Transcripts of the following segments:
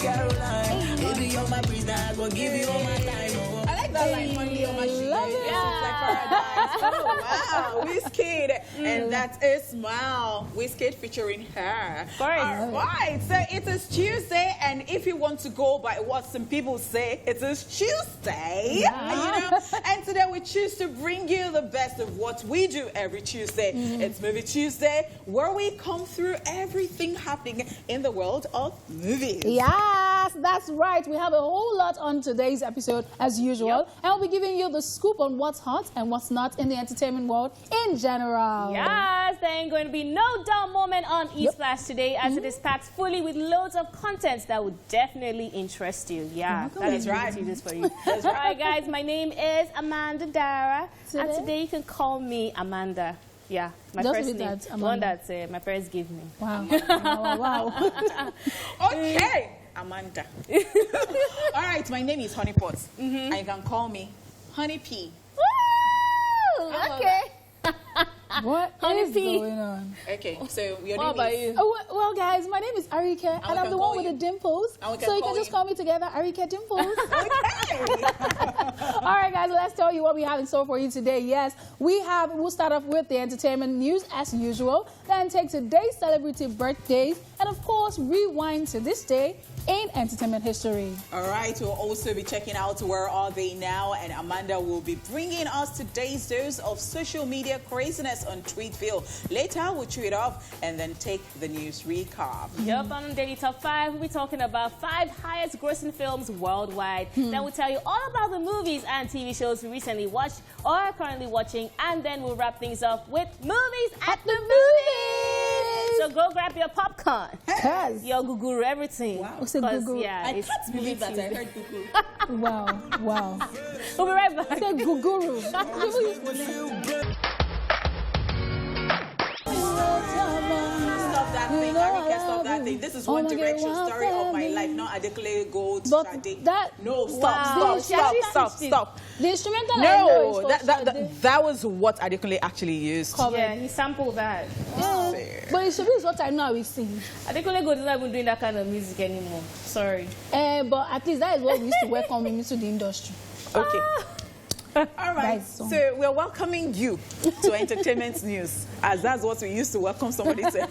Caroline. Baby, you're my prisoner, I go give you all my time. Oh. I like that line, Monday on my shoe. Wow, Wizkid, and that is Smile. Wizkid featuring her. All right, so it is Tuesday, and if you want to go by what some people say, it is Tuesday. Yeah. You know, and today we choose to bring you the best of what we do every Tuesday. It's Movie Tuesday, where we come through everything happening in the world of movies. Yes, that's right. We have a whole lot on today's episode, as usual, and we'll be giving you the scoop on what's hot and what's not in the entertainment world in general. Yes, there ain't going to be no dull moment on Esplash today, as it is packed fully with loads of content that would definitely interest you. Yeah, that is right. This for you. That's right. All right, guys, my name is Amanda Dara, and today you can call me Amanda. Yeah, my first name. The one that my parents gave me. Wow. Wow. Okay, Amanda. All right, my name is Honeypot, and you can call me Honey P. Okay. What is going on? Okay, so your what name about is... you? Well, guys, my name is Arike, and I'm the one with the dimples. So you can just call me together, Arike Dimples. Okay. All right, guys, let's tell you what we have in store for you today. Yes, we'll start off with the entertainment news as usual, then take today's celebrity birthdays, and of course, rewind to this day in entertainment history. All right, we'll also be checking out Where Are They Now, and Amanda will be bringing us today's dose of social media craziness on Tweetville. Later, we'll chew it off and then take the news recap. Yep, on Daily Top 5, we'll be talking about 5 highest grossing films worldwide. Then we'll tell you all about the movies and TV shows we recently watched or are currently watching, and then we'll wrap things up with movies at the movies. So go grab your popcorn, your guguru, everything. Wow. What's a guguru? Yeah, I can't believe that I heard guguru. Wow. We'll be right back. It's a guguru. Stop that thing, Arike, stop that thing. This is One Direction story of my life, not Adekunle Gold. No, stop. The instrumental. No, that was what Adekunle actually used. Yeah, he sampled that. But it should be what I know we sing. Adekunle Gold is not even doing that kind of music anymore. Sorry. But at least that is what we used to welcome him into the industry. Okay. All right, so we're welcoming you to entertainment news, as that's what we used to welcome somebody to.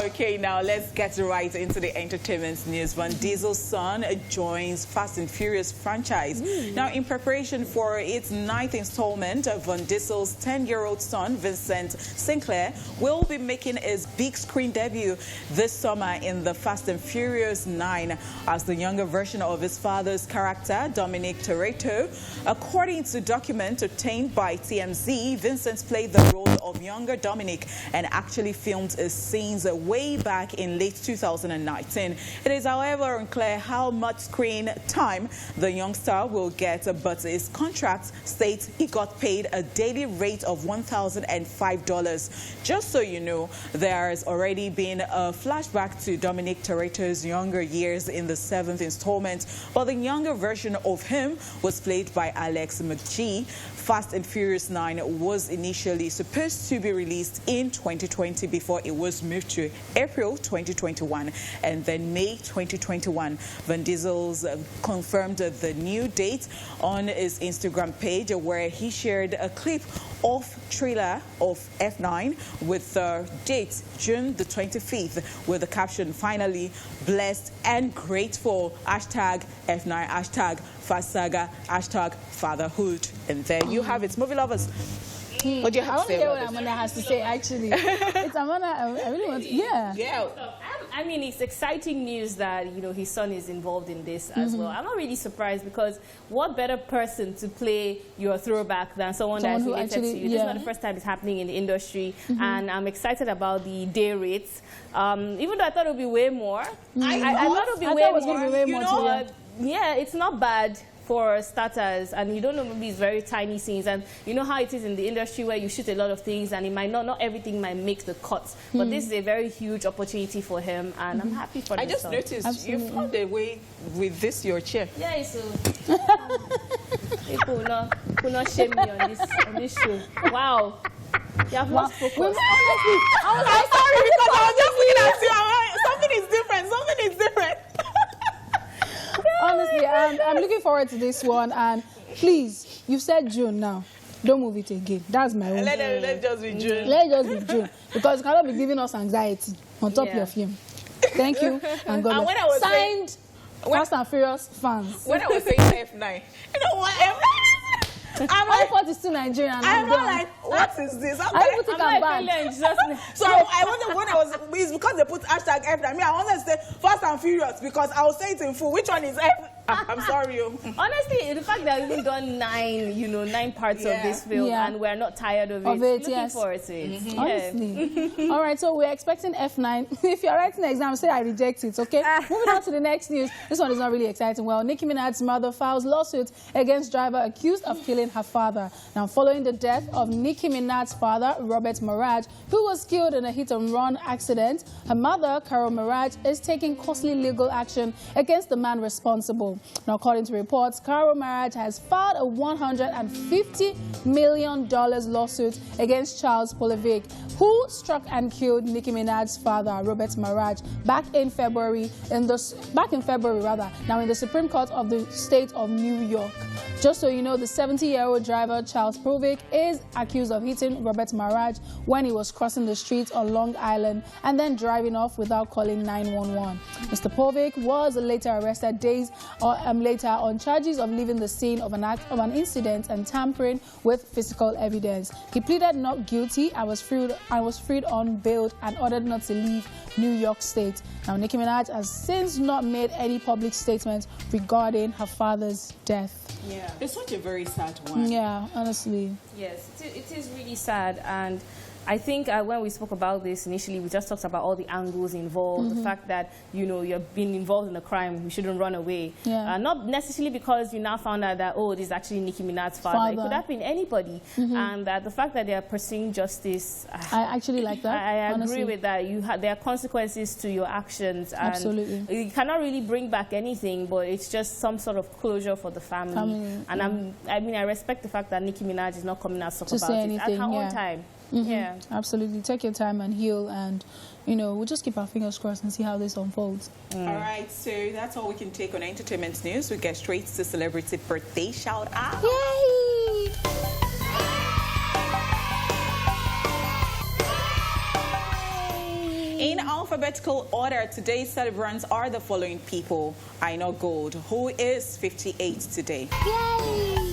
Okay, now let's get right into the entertainment news. Vin Diesel's son joins Fast and Furious franchise. Now, in preparation for its 9th installment, Vin Diesel's 10-year-old son, Vincent Sinclair, will be making his big screen debut this summer in the Fast and Furious 9 as the younger version of his father's character, Dominic Toretto. According to documents obtained by TMZ, Vincent played the role of younger Dominic and actually filmed his scenes way back in late 2019. It is, however, unclear how much screen time the young star will get, but his contract states he got paid a daily rate of $1,005. Just so you know, there has already been a flashback to Dominic Toretto's younger years in the 7th installment, but the younger version of him was played by Alex McGee. Fast and Furious 9 was initially supposed to be released in 2020 before it was moved to April 2021 and then May 2021. Vin Diesel's confirmed the new date on his Instagram page, where he shared a clip of trailer of F9 with the date June the 25th with the caption, "Finally blessed and grateful, hashtag F9, hashtag Fast Saga, hashtag fatherhood." And there you have it, movie lovers. What do you have to say about what Amanda has to say, actually. It's Amanda, I really want to, Yeah. I mean, it's exciting news that, you know, his son is involved in this as well. I'm not really surprised, because what better person to play your throwback than someone that's related to you? This is not the first time it's happening in the industry, and I'm excited about the day rates. Even though I thought it would be way more. I thought it would be way more. Yeah, it's not bad for starters, and you don't know, maybe it's very tiny scenes, and you know how it is in the industry where you shoot a lot of things and it might not everything might make the cuts, but this is a very huge opportunity for him, and I'm happy for I just noticed you found a way with this your chair. Yeah, so people will not shame me on this show. Wow. You have lost focus. I'm sorry, because I was just looking at you. Something is different. forward to this one, and please, you said June now. Don't move it again. That's my own. Let's just be June. Let's just be June. Because it cannot be giving us anxiety on top of your film. Thank you. And God bless. When I was signed, Fast and Furious fans. When I was saying F9, you know what? I'm like, what is still Nigerian? I'm not like, what is this? I'm like, so I wanted, when I was, it's because they put hashtag F9. I wanted to say Fast and Furious because I will say it in full. Which one is F? I'm sorry. Honestly, the fact that we've done 9 parts of this film and we're not tired of it, looking forward to it. Honestly. All right, so we're expecting F9. If you're writing the exam, say I reject it, okay? Moving on to the next news. This one is not really exciting. Well, Nicki Minaj's mother files lawsuit against driver accused of killing her father. Now, following the death of Nicki Minaj's father, Robert Maraj, who was killed in a hit-and-run accident, her mother, Carol Maraj, is taking costly legal action against the man responsible. Now, according to reports, Carol Maraj has filed a $150 million lawsuit against Charles Polivic, who struck and killed Nicki Minaj's father, Robert Maraj, back in February, Now, in the Supreme Court of the state of New York. Just so you know, the 70-year-old driver, Charles Polivic, is accused of hitting Robert Maraj when he was crossing the street on Long Island and then driving off without calling 911. Mr. Polivic was later arrested days later on charges of leaving the scene of an incident and tampering with physical evidence. He pleaded not guilty and was freed on bail and ordered not to leave New York State. Now, Nicki Minaj has since not made any public statements regarding her father's death. Yeah, it's such a very sad one. Yeah, honestly. Yes, it is really sad, and I think when we spoke about this initially, we just talked about all the angles involved, the fact that, you know, you're being involved in a crime, you shouldn't run away. Yeah. Not necessarily because you now found out that, oh, this is actually Nicki Minaj's father. It could have been anybody. And the fact that they are pursuing justice. I actually like that. I agree with that. There are consequences to your actions. And absolutely. You cannot really bring back anything, but it's just some sort of closure for the family. And I respect the fact that Nicki Minaj is not coming out to talk about it at her own time. Yeah, absolutely. Take your time and heal, and we'll just keep our fingers crossed and see how this unfolds. All right, so that's all we can take on entertainment news. We get straight to celebrity birthday shout out. Yay! In alphabetical order, today's celebrants are the following people. Aino Gold, who is 58 today. Yay!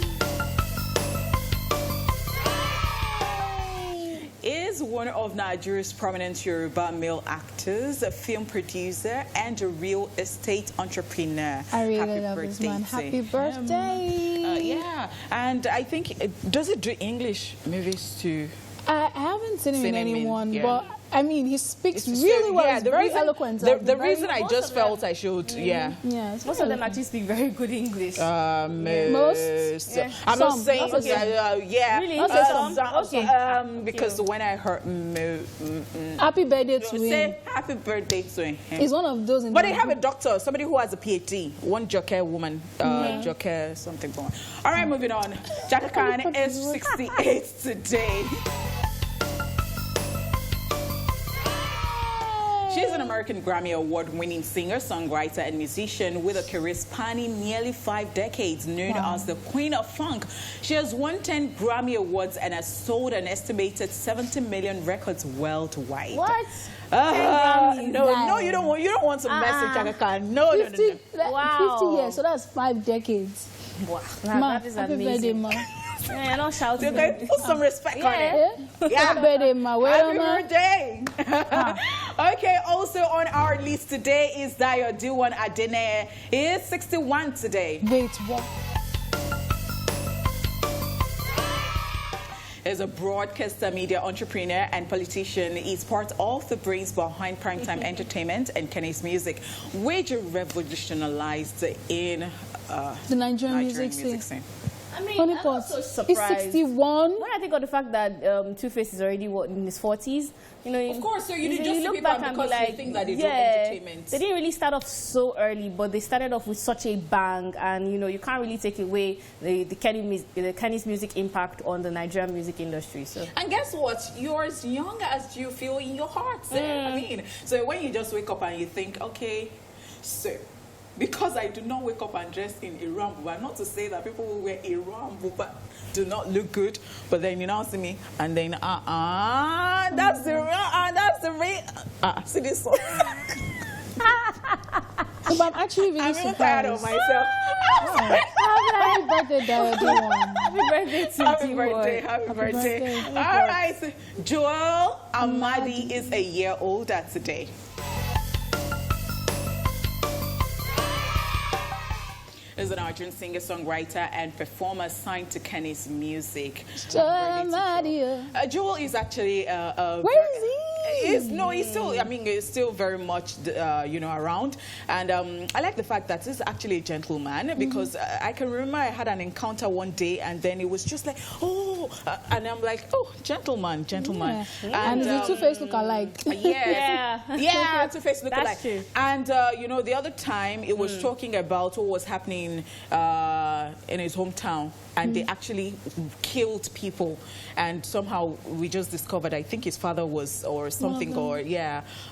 Is one of Nigeria's prominent Yoruba male actors, a film producer, and a real estate entrepreneur. I really love this man. Happy birthday! Yeah, and I think, does it do English movies too? I haven't seen him in anyone, but I mean, he speaks really well. He's very eloquent. The reason I just felt I should, most of them actually speak very good English. Most? Yeah. I'm not saying, Really? because when I heard happy birthday to him. Say happy birthday to him. He's one of those. But they have a doctor, somebody who has a PhD, one Joker woman, Joker something going. All right, moving on. Jacka Khan is 68 today. She's an American Grammy Award-winning singer, songwriter, and musician with a career spanning nearly 5 decades, known as the Queen of Funk. She has won 10 Grammy Awards and has sold an estimated 70 million records worldwide. What? No, you don't want to mess with Jacka Khan. No. 50 years, so that's 5 decades. Wow, that is happy amazing. Birthday, ma. Yeah, not shouting. Okay, put some respect on it. Happy birthday, ma. Happy birthday. Okay, also on our list today is Dayo Diwan Adene. He is 61 today. Wait, what? Is a broadcaster, media entrepreneur, and politician. He's part of the brains behind Primetime Entertainment and Kenny's Music, which revolutionized in the Nigerian music scene. I mean, I'm also surprised. He's 61. When I think of the fact that Two-Face is already in his 40s, of course, so you look back and be like, you think that they do entertainment. They didn't really start off so early, but they started off with such a bang, and you can't really take away the Kenny's Music impact on the Nigerian music industry. So. And guess what? You're as young as you feel in your heart. I mean, so when you just wake up and you think, okay, so because I do not wake up and dress in a rambuba, not to say that people who wear a rambuba do not look good, but then you now see me, and then that's the see this one. But I'm actually really I'm surprised. tired of myself. Happy birthday, Diane. Happy birthday to Happy you. birthday, happy birthday. All right, Joel Amadi is a year older today. Is an Nigerian singer, songwriter, and performer signed to Kenny's Music. Joel is actually where is he? He's still, I mean, he's still very much, around. And I like the fact that he's actually a gentleman, because I can remember I had an encounter one day, and then it was just like, and I'm like, gentleman. Yeah. And the two-face look alike. Yeah, two-face look alike. That's true. And, the other time, it was talking about what was happening in his hometown, and they actually killed people, and somehow we just discovered, I think his father was, or something,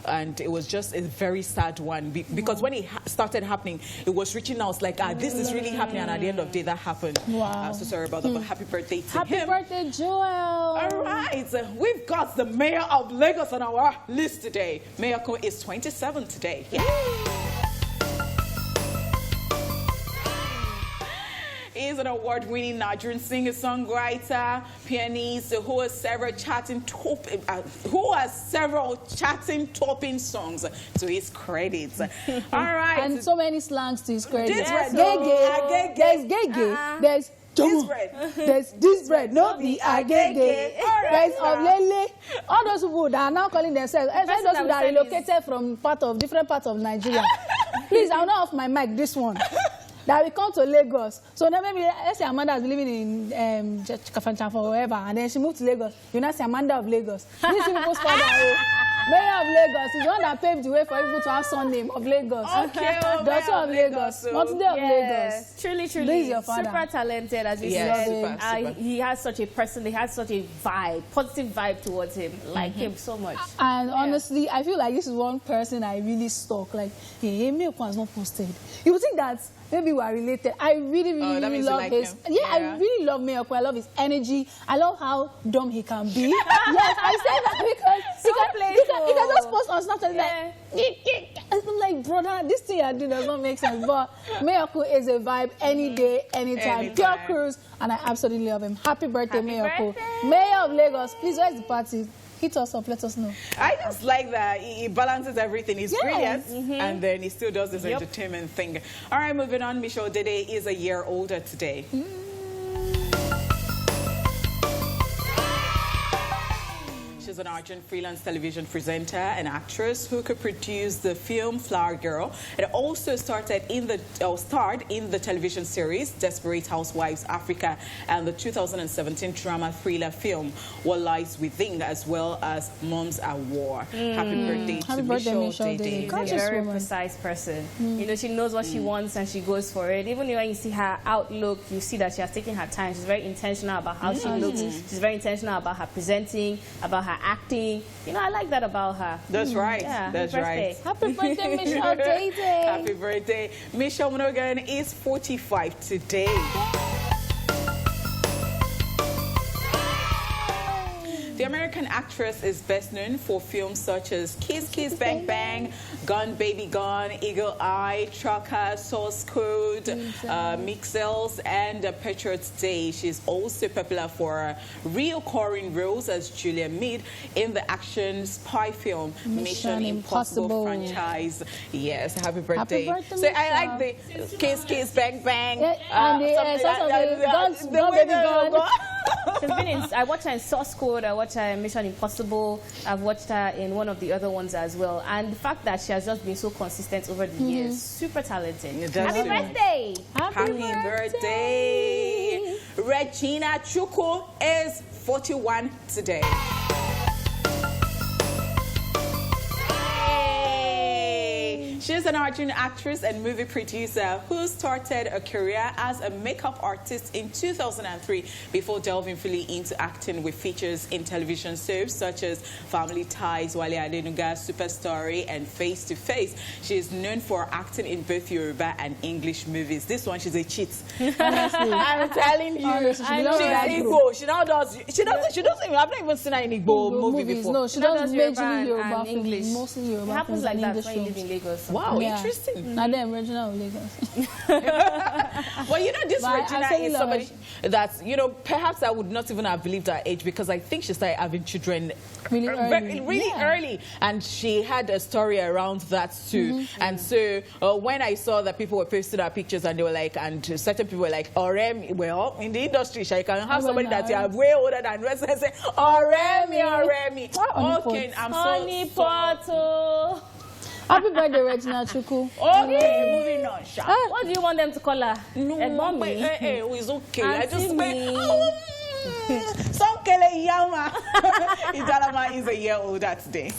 and it was just a very sad one, because when it started happening, it was reaching out like, this is really happening, and at the end of the day, that happened. Wow. So sorry about that, but happy birthday to him. Happy birthday, Joel. All right, we've got the mayor of Lagos on our list today. Mayor Ko is 27 today. Yeah. Is an award-winning Nigerian singer-songwriter, pianist who has several charting-topping songs to his credits. All right, and so many slangs to his credits. There's gege, there's this bread. There's this bread, no be agege. There's olele. All those people that are now calling themselves, especially those that are relocated from different parts of Nigeria. Please, I'll not off my mic this one. That we come to Lagos. So now maybe, let's say Amanda has been living in Kafanchan for wherever, and then she moved to Lagos. You now say Amanda of Lagos. These people's father, Mayor of Lagos, is the one that paved the way for people to have surname of Lagos. Okay, Daughter of Lagos. Monday of Lagos. Truly. This is your father. Super talented, as you said. Super. He has such a person, he has such a vibe, positive vibe towards him. Like him so much. And honestly, I feel like this is one person I really stalk. Like, Mayor has not posted. You would think that maybe we are related. I really love his. I really love Mayor. I love his energy. I love how dumb he can be. Yes, I say that because he can just post on Snapchat I'm like, brother, this thing I do does not make sense. But Mayor is a vibe any day, anytime. Pure cruise, and I absolutely love him. Happy birthday, Mayor. Mayor of Lagos, please, where's the party? Hit us up, let us know. I just like that he balances everything. He's brilliant, and then he still does this entertainment thing. All right, moving on. Michelle Dede is a year older today. She's an Nigerian freelance television presenter and actress who could produce the film Flower Girl. It also starred in the television series Desperate Housewives Africa and the 2017 drama thriller film What Lies Within, as well as Moms at War. Happy birthday to Michelle Dede. She's a very precise person. You know, she knows what she wants and she goes for it. Even when you see her outlook, you see that she has taken her time. She's very intentional about how she looks. She's very intentional about her presenting, about her acting. You know, I like that about her. That's right. Yeah, that's right. Happy birthday, Michelle Dede. Happy birthday. Michelle Monaghan is 45 today. The American actress is best known for films such as Kiss Kiss Bang Bang, Gun Baby Gun, Eagle Eye, Trucker, Source Code, Mixels, and Patriots Day. She's also popular for recurring roles as Julia Mead in the action spy film Mission Impossible franchise. Yes, happy birthday. Happy birthday, so I like the Kiss Kiss Bang Bang. And the Gun Baby Gun. She's been in, I watched her in Source Code, I watched her in Mission Impossible, I've watched her in one of the other ones as well. And the fact that she has just been so consistent over the years, super talented. Happy birthday! Happy birthday! Regina Chukwu is 41 today. She's an Nigerian actress and movie producer who started a career as a makeup artist in 2003 before delving fully into acting with features in television soaps such as Family Ties, Wale Adenuga, Super Story, and Face to Face. She is known for acting in both Yoruba and English movies. This one, she's a cheat. I'm telling you, she's Igbo. She now does. She doesn't even. I've not even seen her in Igbo movie before. No, she does majorly Yoruba and English. Mostly Yoruba. It happens like that when you live in Lagos. Wow, interesting. Not the original of Lagos. Well, you know, this Regina is somebody that, you know, perhaps I would not even have believed her age because I think she started having children really early. And she had a story around that too. And so when I saw that people were posting her pictures and they were like, and certain people were like, Oremi, well, in the industry, you can have somebody that you are way older than rest and say, Oremi. Okay, I'm so Happy birthday, Regina Chuku. Okay, moving on. What do you want them to call her? No, it's okay. I just went. Sonkele Yama. Idalama is a year older today.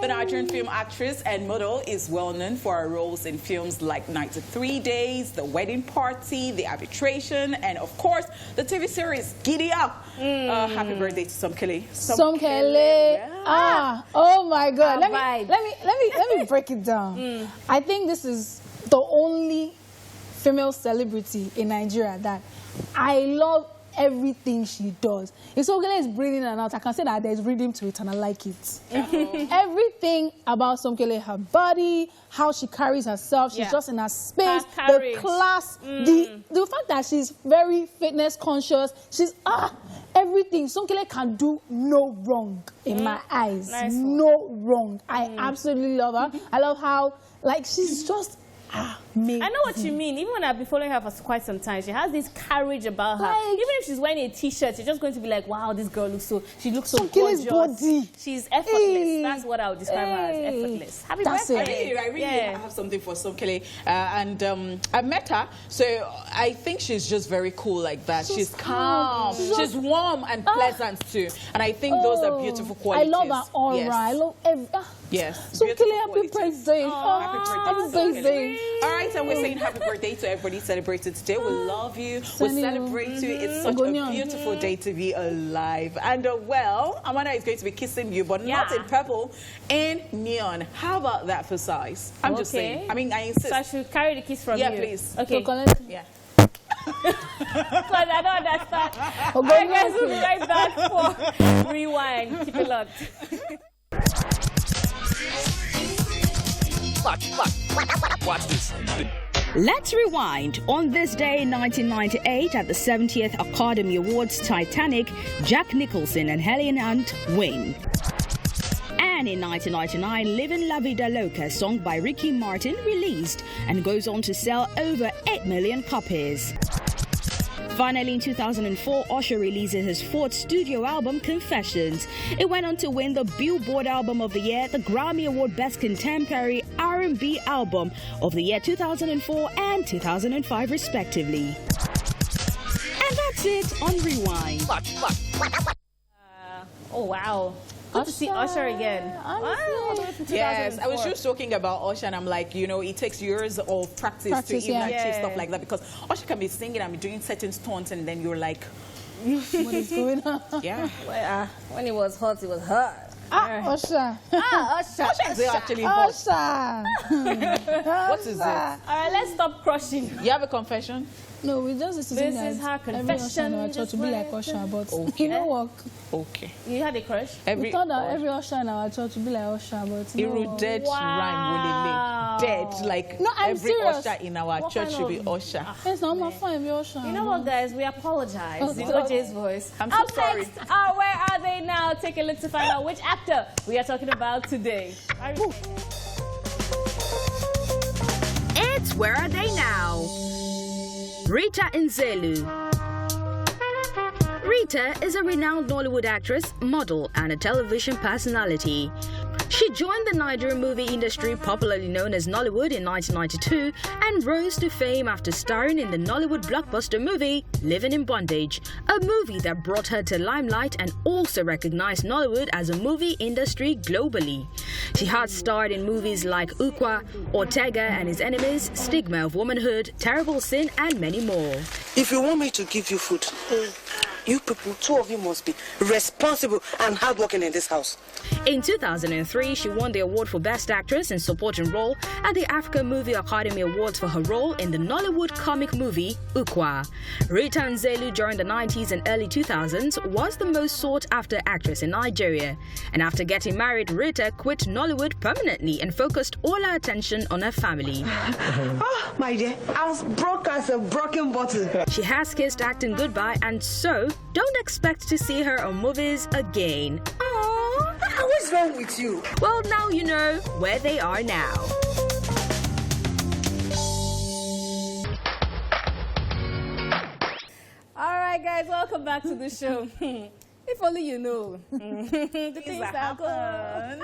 The Nigerian film actress and model is well known for her roles in films like 93 Days, The Wedding Party, The Arbitration, and of course, the TV series Giddy Up. Happy birthday to Somkele. Yeah. Oh my God. Let me break it down. I think this is the only female celebrity in Nigeria that I love everything she does. If Somkele is breathing in and out, I can say that there's rhythm to it and I like it. Everything about Somkele, her body, how she carries herself, she's just in her space, the class, the fact that she's very fitness conscious, she's everything. Somkele can do no wrong in my eyes. No wrong. I absolutely love her. I love how, like, she's just amazing. I know what you mean. Even when I've been following her for quite some time, she has this courage about her. Even if she's wearing a t-shirt, you're just going to be like, wow, this girl looks so gorgeous. Body. She's effortless. That's what I would describe her as, effortless. Happy birthday. I really have something for Somkele. And I met her, so I think she's just very cool like that. She's calm. She's warm and pleasant too. And I think those are beautiful qualities. I love her aura. Yes. I love every... Yes. Somkele, happy birthday. Happy birthday. All right, and we're saying happy birthday to everybody celebrated today. We love you. We celebrate you. It's such a beautiful day to be alive. And well, Amanda is going to be kissing you, but not in purple, in neon. How about that for size? I'm just saying. I mean, I insist. So I should carry the kiss from you? Yeah, please. Okay. Yeah. Because I don't understand. All right, guys, we'll be right back for Rewind. Keep it locked. Watch this. Let's rewind. On this day in 1998, at the 70th Academy Awards, Titanic, Jack Nicholson and Helen Hunt win. And in 1999, Livin' La Vida Loca, sung by Ricky Martin, released and goes on to sell over 8 million copies. Finally, in 2004, Usher releases his fourth studio album, Confessions. It went on to win the Billboard Album of the Year, the Grammy Award Best Contemporary R&B Album of the Year 2004 and 2005, respectively. And that's it on Rewind. Oh, wow. Good to see Usher again. Yes, I was just talking about Usher and I'm like, you know, it takes years of practice to even achieve stuff like that because Usher can be singing and be doing certain stunts and then you're like, what is going on? Yeah. Well, when it was hot, it was hot. Usher. Usher. Usher is actually hot. Usher. What is it? All right, let's stop crushing. You have a confession? No, we just this is her confession. Every Usher in our church to be like Usher, but it don't work. Okay. You had a crush? We thought that every Usher in our church would be like Usher, but no. Dead rhyme, dead. Like every serious. Usher in our church should be Usher. Yes, no, I'm fine with Usher. You know what, guys? We apologize. It's OJ's voice. I'm so sorry. Next, where are they now? Take a look to find out which actor we are talking about today. It's Where Are They Now? Rita Nzelu. Rita is a renowned Nollywood actress, model, and a television personality. She joined the Nigerian movie industry, popularly known as Nollywood, in 1992 and rose to fame after starring in the Nollywood blockbuster movie Living in Bondage, a movie that brought her to limelight and also recognized Nollywood as a movie industry globally. She has starred in movies like Ukwa, Ortega and His Enemies, Stigma of Womanhood, Terrible Sin and many more. If you want me to give you food, you people, two of you must be responsible and hardworking in this house. In 2003, she won the award for Best Actress in Supporting Role at the African Movie Academy Awards for her role in the Nollywood comic movie Ukwa. Rita Nzelu during the 90s and early 2000s was the most sought-after actress in Nigeria. And after getting married, Rita quit Nollywood permanently and focused all her attention on her family. Oh, my dear, I was broke as a broken bottle. She has kissed acting goodbye, and so don't expect to see her on movies again. What's wrong with you? Well, now you know where they are now. All right, guys, welcome back to the show. If only you know. The things that happen.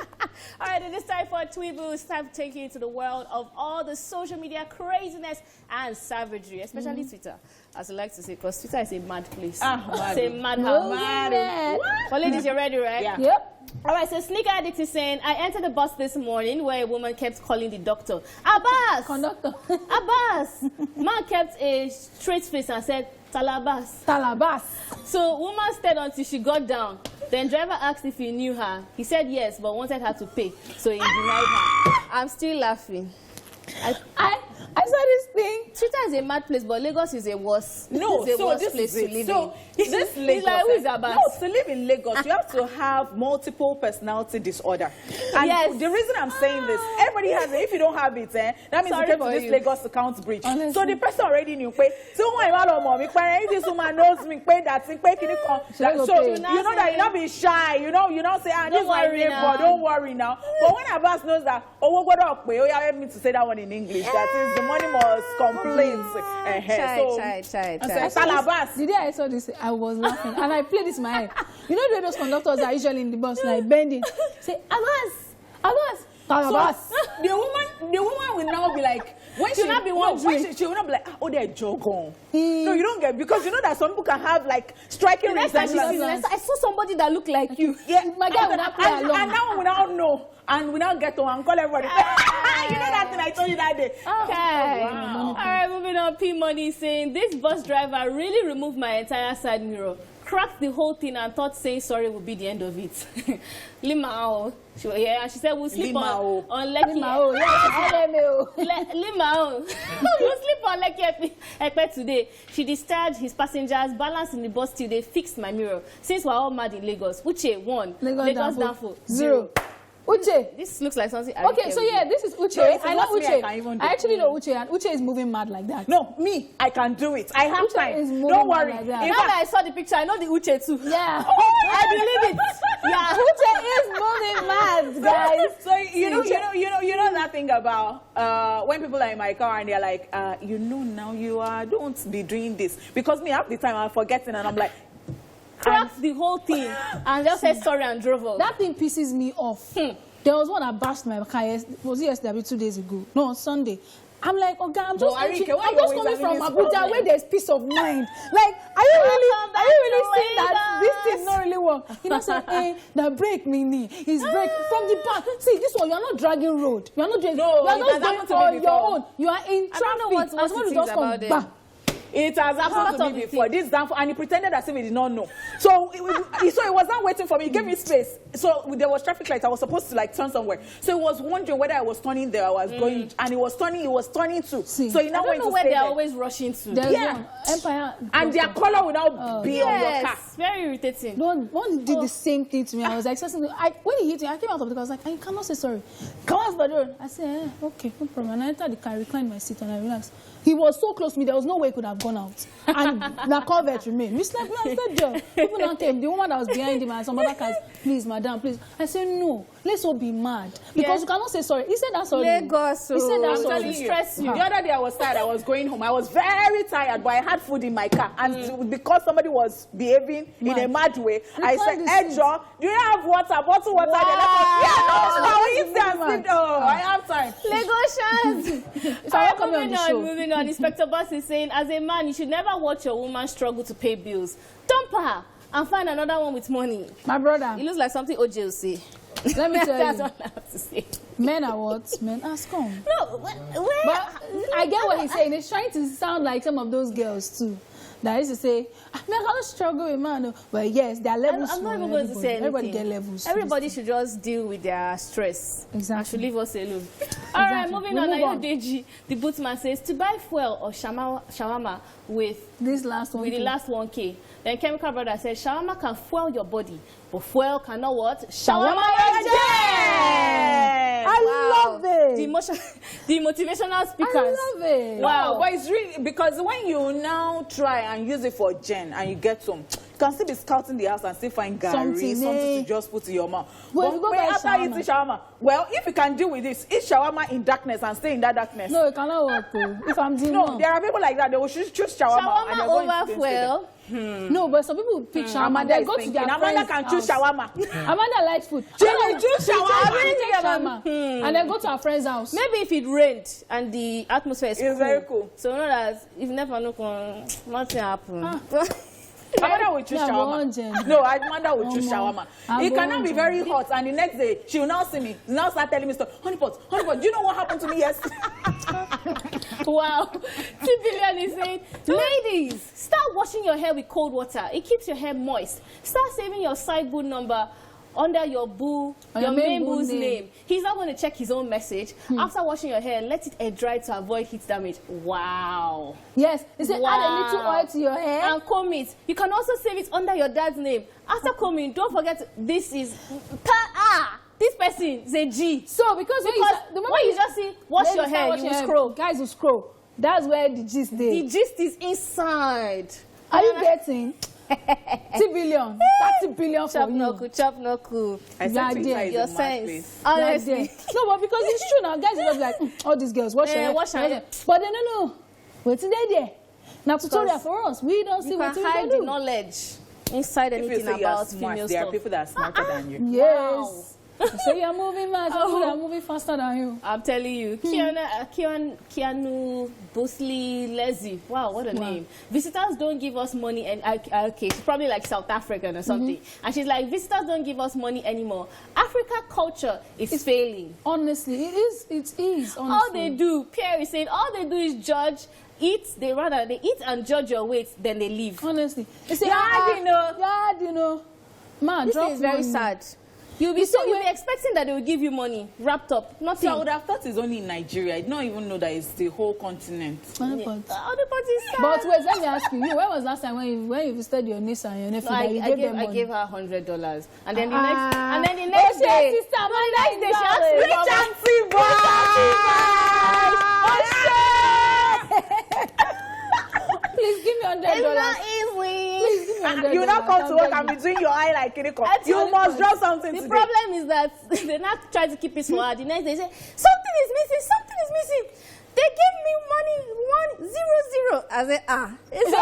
All right, it is time for Tweetville. It's time to take you into the world of all the social media craziness and savagery, especially Twitter, as I like to say, because Twitter is a mad place. It's a mad house. Well, ladies, you're ready, right? Yeah. Yep. All right, so Sneaker Addict is saying, I entered the bus this morning where a woman kept calling the doctor, Abbas! Conductor. Abbas! Man kept a straight face and said, Talabas. Talabas. So woman stayed until she got down. Then driver asked if he knew her. He said yes, but wanted her to pay. So he denied her. I'm still laughing. I saw this thing. Twitter is a mad place, but Lagos is a worse. No, it's a so worse this place is to it. live So in. this Lagos. He's like, who is Abbas? No, to live in Lagos, you have to have multiple personality disorder. And Yes. the reason I'm saying this, everybody has it. If you don't have it, that means Sorry you came to for this you. Lagos to count bridge. Honestly. So the person already knew. So this woman knows me. So you know that you not be shy. You don't say, this is my worry neighbor. now. Don't worry now. But when Abbas knows that, help me to say that one in English. That is the money must complete. Talabas. The day I saw this, I was laughing. And I played this in my head. You know the way those conductors are usually in the bus, like bending. Say, Abbas! Abbas! Talabas! So, the woman will now be like, when she will not be like, oh, they're jogging. No, you don't get, because you know that some people can have like striking resemblance. I saw somebody that looked like you. Yeah, My guy will not play along. And now we now know, and we now get to and call everybody. You know that thing I told you that day. Okay. Wow. All right, moving on. P Money saying, this bus driver really removed my entire side mirror, cracked the whole thing and thought saying sorry would be the end of it. Limao. She said we'll sleep on Lekki. Limao. Limao. We'll sleep on Lekki Epe today. She discharged his passengers, balanced in the bus till they fixed my mirror. Since we're all mad in Lagos. Uche, 1. Lagos down for 0. Uche. This looks like something. Okay, so yeah, this is Uche. No, I know Uche. I actually know Uche, and Uche is moving mad like that. No, me, I can do it. I have Uche time. is moving Don't worry. like that. In Now fact, that I saw the picture, I know the Uche too. Yeah. I believe it. Yeah. Uche is moving mad, guys. So you know that thing about when people are in my car and they're like, now you don't be doing this, because me half the time I'm forgetting and I'm like, Cracked the whole thing and just said sorry and drove off. That thing pisses me off. There was one that bashed my car. Was it yesterday? 2 days ago? No, on Sunday. I'm like, okay, I'm just coming from Abuja where there's peace of mind. Like, are you really saying that this thing not really work? You know, say, the brake mini is brake from the back. See, this one, you're not dragging road. You're not dragging. No, you're not going on your own. You are in traffic. I don't know what it is about it. It has happened to me before. This down, and he pretended as if he did not know. So he was not waiting for me. He gave me space. So there was traffic lights. I was supposed to like turn somewhere. So he was wondering whether I was turning there. I was going, and he was turning too. See, so he now I don't know where they're always rushing to. Yeah, Empire. And their color will now be on your car. Very irritating. One did the same thing to me. I was like, when he hit me, I came out of the car. I was like, I cannot say sorry. Come out of the road. I said, okay, no problem. And I entered the car, reclined my seat, and I relaxed. He was so close to me, there was no way he could have gone out. And the convert remained. We slept, I said, there. People now came, the woman that was behind him and some other cars, please, madam, please. I said, no, let's all be mad. Because you cannot say sorry. He said that sorry. Lagos, he said that I'm sorry. telling you. The other day I was tired, I was going home. I was very tired, but I had food in my car. And because somebody was behaving in a mad way, I said, hey, John, do you have water? Bottle water? Wow. I have time. Lagosians. Moving on. Inspector Boss is saying, as a man, you should never watch your woman struggle to pay bills. Dump her and find another one with money. My brother. It looks like something OJ will say. Let me tell That's you. what I have to say. Men are what? Men are scum. No, where? But I get what he's saying. He's trying to sound like some of those girls too. That used to say, I cannot struggle with man. But yes, there are levels. I'm not even going to say anything. Everybody get levels. Everybody should just deal with their stress. Exactly. I should leave us alone. All right, moving on. Ayodeji, the bootman says to buy fuel or shawarma with this last one. With the last 1K. Then Chemical Brother says shawarma can fuel your body, but fuel cannot what? Shawarma your jet. I love it. The motivational speakers. I love it. Wow, but it's really because when you now try and use it for gen and you get some, you can still be scouting the house and still find something to just put in your mouth. But after eating shawarma, well, if you can deal with this, eat shawarma in darkness and stay in that darkness. No, it cannot work. If I'm doing no, there are people like that. They will choose shawarma and they're going over fuel. No, but some people pick shawarma. Amanda they go to their Amanda can choose shawarma. Amanda likes food. She will choose shawarma. And then go to her friend's house. Maybe if it rained and the atmosphere is cool. It's very cool. So know that if never look on, nothing happen. Amanda will choose shawarma. No, Amanda will choose shawarma. It cannot be very hot, and the next day she will now see me, now start telling me stuff. Honeypot, do you know what happened to me yesterday? Wow. 2 billion is saying, ladies, start washing your hair with cold water. It keeps your hair moist. Start saving your side boo number under your main boo's name. He's not going to check his own message. After washing your hair, let it air dry to avoid heat damage. Wow. Yes. He said, add a little oil to your hair. And comb it. You can also save it under your dad's name. After combing, don't forget this is this person is a G. So because when you just see wash your hair, you will scroll. Guys will scroll. That's where the gist is. The gist is inside. Are you getting 2 billion, 30 billion for you? Chop no cool. I said your sense. Honestly. No, but because it's true now. Guys are just like, all these girls, wash your hair. Wash your hair. But then, no. What's in there? Now, tutorial for us. We don't see what we hide do. the knowledge inside anything about female stuff. There are people that are smarter than you. Yes. Wow. So you're moving fast. You're moving faster than you. I'm telling you. Keanu Bosley Lezi. Wow, what a name. Visitors don't give us money. And okay, she's probably like South African or something. And she's like, visitors don't give us money anymore. Africa culture is failing. Honestly, it is. It is. Honestly. All they do, Pierre is saying, all they do is judge. They eat and judge your weight, then they leave. Honestly, they say, you know, man, this is very sad. You'll be expecting that they will give you money wrapped up. Nothing. So I would have thought it's only in Nigeria. I don't even know that it's the whole continent. Other parties. But wait, let me ask you. When was last time when you visited your niece and your nephew that you gave them money? I gave her $100, and then the next day, sister, the next day she asked me, rich auntie please give me $100. It's not easy. You now come to work and be doing your eye like Kiriko. You must draw something today. The problem is that they not try to keep it for her. The next day they say, something is missing. They gave me money 100. I said, it's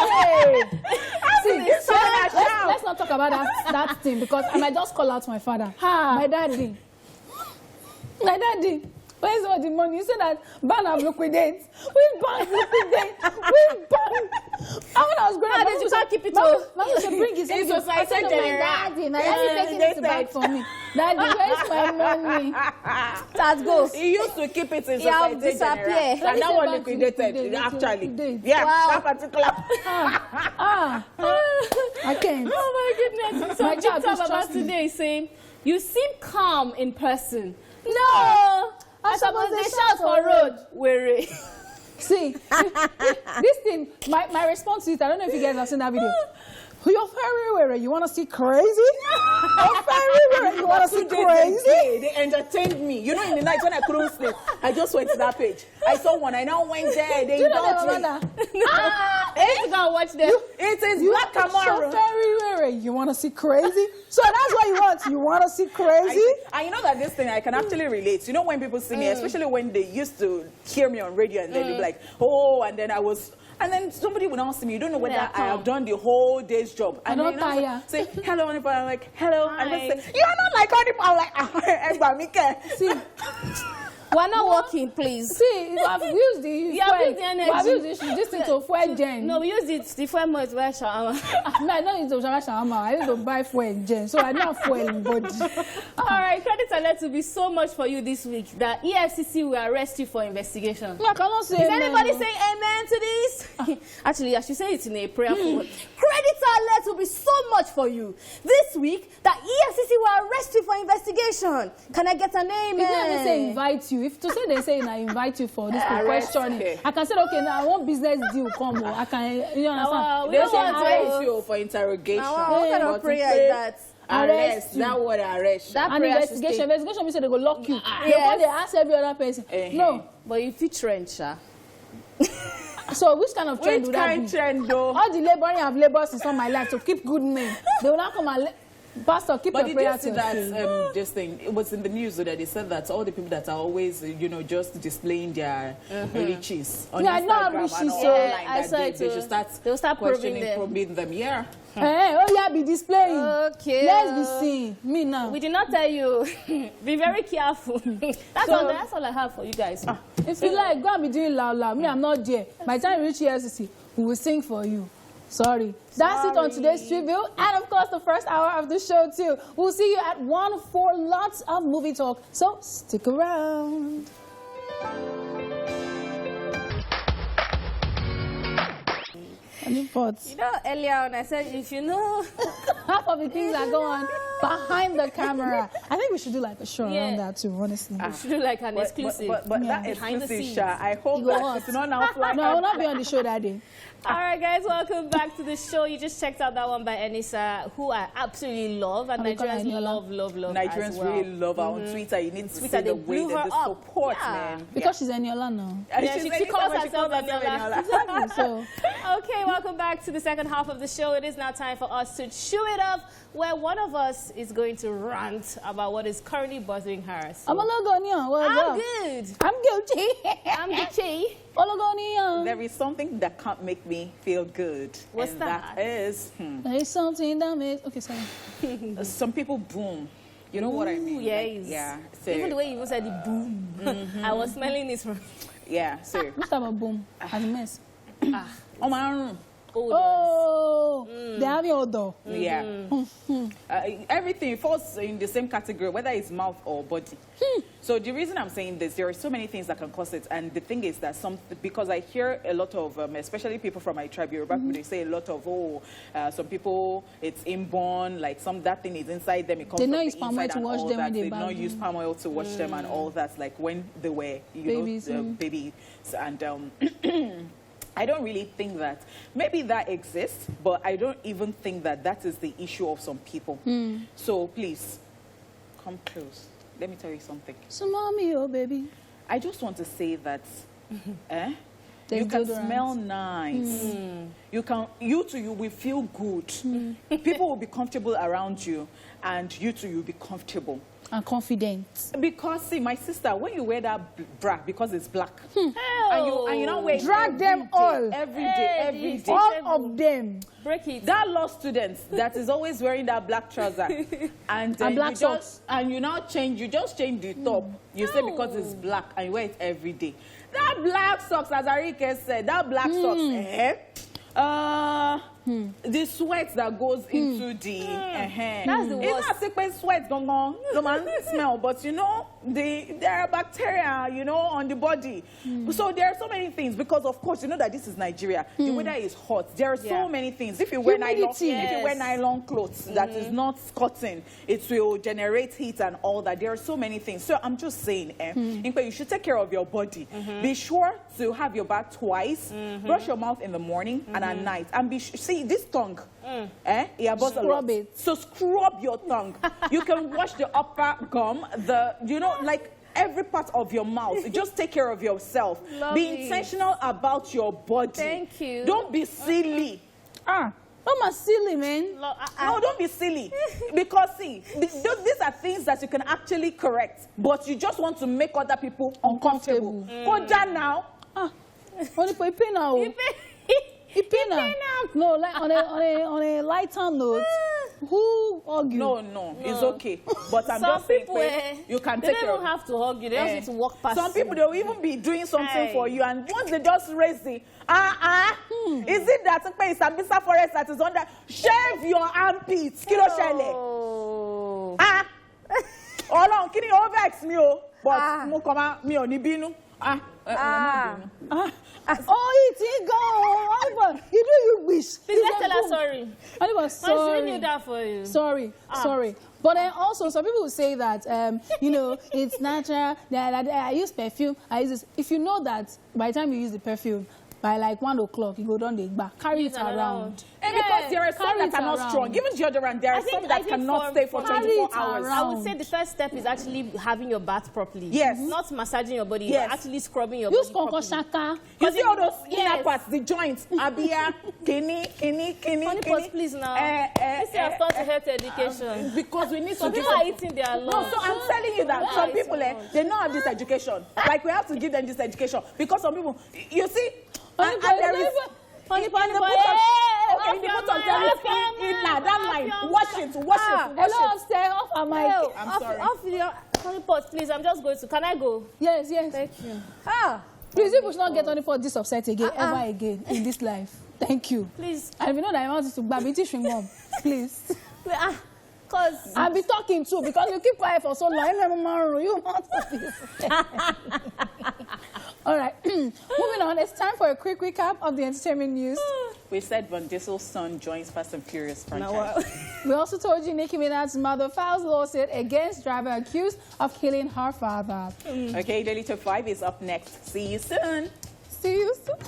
okay. Let's not talk about that thing because I might just call out my father. My daddy. Where's all the money? You said that bank have liquidate. Which bank liquidate? Which bank? And when I was growing up, you can't keep it all. Mama should bring his It's society. I said, my daddy taking it back for me. Daddy, where's my money? Let's go. He used to keep it in society. Disappear. And that one liquidated, actually. Yeah, that particular. I can't. Oh my goodness. So my job talk about today saying, you seem calm in person. No. I suppose they shout for road. Where? See, this thing, my response to it, I don't know if you guys have seen that video. You're very weird. You want to see crazy? You're very weird. You want to see crazy? They entertained me. You know, in the night when I couldn't sleep, I just went to that page. I saw one. I now went there. They indulged me. I need to go and watch them. It is Black Camaro. You're very weird. You want to see crazy? So that's what you want. You want to see crazy? And you know that this thing I can actually relate. You know when people see me, especially when they used to hear me on radio and then they'd be like, oh, and then and then somebody will now see me. You don't know whether I have done the whole day's job. And I don't tire. Say, hello, Onipa. I'm like, hello. Hi. And they say, you're not like Onipa. I'm like, See, we're not working, please. see, you have used the You have used the energy. You have used this thing to fuel gen. No, we use it the fuel more to buy shawarma. No, I don't need to buy shawarma. I need to buy fuel gen. So I don't have fuel in body. All right, credit alert will be so much for you this week that EFCC will arrest you for investigation. I cannot say Is amen. anybody saying amen to this? Actually, I should say it in a prayer forward. Credit alert will be so much for you this week that EFCC will arrest you for investigation. Can I get an amen? It's not even say invite you. If to say they say I invite you for this question, I can say okay now I want business deal come. I can you understand? We don't want to arrest you for interrogation. what kind of prayer is that? Arrest. That word arrest. That An prayer investigation. Investigation means they go lock you. Yes. They ask every other person. No. But if you trend, Sha. So which kind of trend Which would that kind be? trend though? All the laboring have labored since all my life to keep good name. They will not come and Pastor, keep But your did you prayer see to that this thing? It was in the news that they said that all the people that are always, just displaying their riches on Yeah, I Instagram know how and riches all are. like I that, saw they it should too. start They'll start probing them. Yeah. Hey, oh yeah, be displaying. Okay. Let's be seen. Me now. We did not tell you. Be very careful. That's all I have for you guys. If you like, go and be doing loud. Me, I'm not there. By the time you reach EFCC, we will sing for you. Sorry. That's it on today's Tweetville. And of course, the first hour of the show too. We'll see you at 1 for lots of movie talk. So stick around. Any thoughts? You know, earlier on I said, if you know... Half of the things that go on behind the camera. I think we should do like a show around that too, honestly. We should do like an exclusive. But that behind the exclusive, scenes. Sha, I hope that it's not now flying. No, I will not be on the show that day. All right, guys, welcome back to the show. You just checked out that one by Enisa, who I absolutely love, and Nigerians love Nigerians as well. really love her on Twitter. You need to see Twitter, the they way blew that her they up. support, Yeah. man. Because she's Eniola now. Yeah, she calls herself Eniola. Exactly. So Okay, welcome back to the second half of the show. It is now time for us to chew it up, where one of us is going to rant about what is currently bothering her. So, I'm a Logonian. I'm good. I'm guilty. I'm Gucci. Ologonian. There is something that can't make me feel good. What's and that? That is, There is something that makes... Okay, sorry. some people boom. You know what I mean? Yes. Like, yeah. So, Even the way you even said the boom. I was smelling this from... yeah. So, Which type of boom? As a mess. oh man. Oh, they have your odor. Yeah. Everything falls in the same category, whether it's mouth or body. So the reason I'm saying this, there are so many things that can cause it. And the thing is that because I hear a lot of, especially people from my tribe, Yoruba people, they say a lot of, some people, it's inborn, like that thing is inside them. It comes They from not the use palm oil inside to and wash all them that. when they They not bath use palm oil to wash them and all that, like when they were, babies. Babies. And I don't really think that, maybe that exists, but I don't even think that that is the issue of some people. So please, come close. Let me tell you something. So mommy, oh baby. I just want to say that, you There's can deodorant. smell nice. You will feel good. People will be comfortable around you, and you too, you'll be comfortable. And confident. Because see, my sister, when you wear that bra because it's black, and you now wear it Drag them all. every day. All of them. Break it. That law student that is always wearing that black trouser and black socks. And you just change the top. You say because it's black and you wear it every day. That black socks, as Arike said, that black socks, the sweat that goes into the That's the worst. It's not sick sweat don't smell, but there are bacteria, on the body. So there are so many things because of course you know that this is Nigeria. The weather is hot. There are so many things. If you wear nylon clothes that is not cotton, it will generate heat and all that. There are so many things. So I'm just saying, you should take care of your body. Be sure to have your bath twice. Brush your mouth in the morning and at night. And see, see this tongue. Scrub it. So scrub your tongue. You can wash the upper gum, like every part of your mouth. Just take care of yourself. Lovely. Be intentional about your body. Thank you. Don't be silly. Don't be silly, man. No, don't be silly. Because, see, these are things that you can actually correct, but you just want to make other people uncomfortable. Go down now. Only for pay now. No, like on a lighter note. Who hug you? No, it's okay. But I'm just saying, you can take care of it. They don't have to hug you. They just need to walk past Some people, they'll even be doing something for you, and once they just raise the, is it that it's a Mr. Forest that is under? Shave your armpits. Kilo shele. Hold can you overvex me? But mo come me oni binu. You do you wish. Please let's tell her sorry. Sorry. She knew that for you. Sorry. But then also, some people will say that, it's natural, that I use perfume. I use this. If you know that by the time you use the perfume, by like 1 o'clock, you go down the back, carry it around. And because there are some that are not strong. Even deodorant, there are some that cannot stay for 24 hours. I would say the first step is actually having your bath properly. Yes. Not massaging your body, but actually scrubbing your use body properly. You see all those inner parts, the joints, abia, kini. Honey pot, please now. This year I've started to health education. Because we need some to people are eating their lunch. No, so I'm telling you that some people, they don't have this education. Like, we have to give them this education. Because some people, you see, and there is... Okay, in the bottom, that line. Wash it. Hello, upstairs, off our mic. I'm sorry. Off your honey pot, please. I'm just going to. Can I go? Yes. Thank you. Please, people should not get honey pot this upset again, ever again in this life. Thank you. Please. And if you know that I want to grab it, mom, please. Because I'll be talking too, because you keep quiet for so long. You want to All right, moving on. It's time for a quick recap of the entertainment news. We said Van Diesel's son joins Fast and Furious franchise. We also told you Nicki Minaj's mother files lawsuit against driver accused of killing her father. Okay, Daily Top 5 is up next. See you soon. See you soon.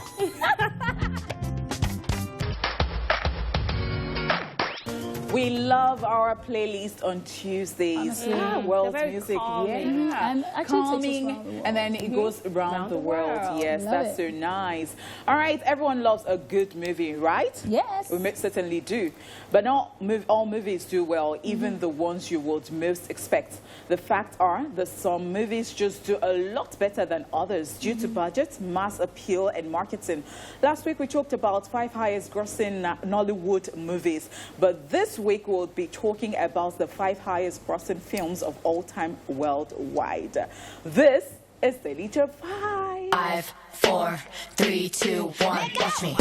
We love our playlist on Tuesdays. World music, calming. And calming, and then it goes around the world. Yes, Love that's it. so nice. All right, everyone loves a good movie, right? Yes. We certainly do. But not all movies do well, even the ones you would most expect. The facts are that some movies just do a lot better than others due to budget, mass appeal, and marketing. Last week, we talked about 5 highest grossing Nollywood movies. But this week, we'll be talking about the 5 highest grossing films of all time worldwide. This is Daily Top 5. 5, 4, 3, 2, 1, watch me.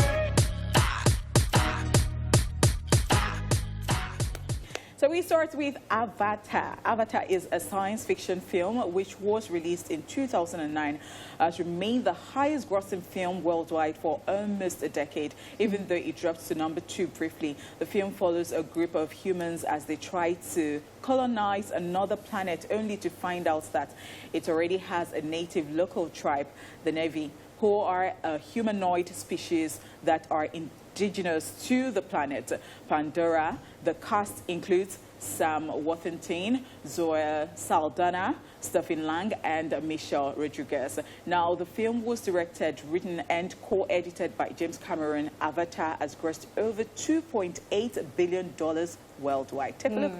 So we start with Avatar. Avatar is a science fiction film which was released in 2009. Has remained the highest grossing film worldwide for almost a decade, even though it dropped to number 2 briefly. The film follows a group of humans as they try to colonize another planet, only to find out that it already has a native local tribe, the Na'vi, who are a humanoid species that are indigenous to the planet Pandora. The cast includes Sam Worthington, Zoe Saldana, Stephen Lang, and Michelle Rodriguez. Now, the film was directed, written, and co-edited by James Cameron. Avatar has grossed over $2.8 billion worldwide. Take a look.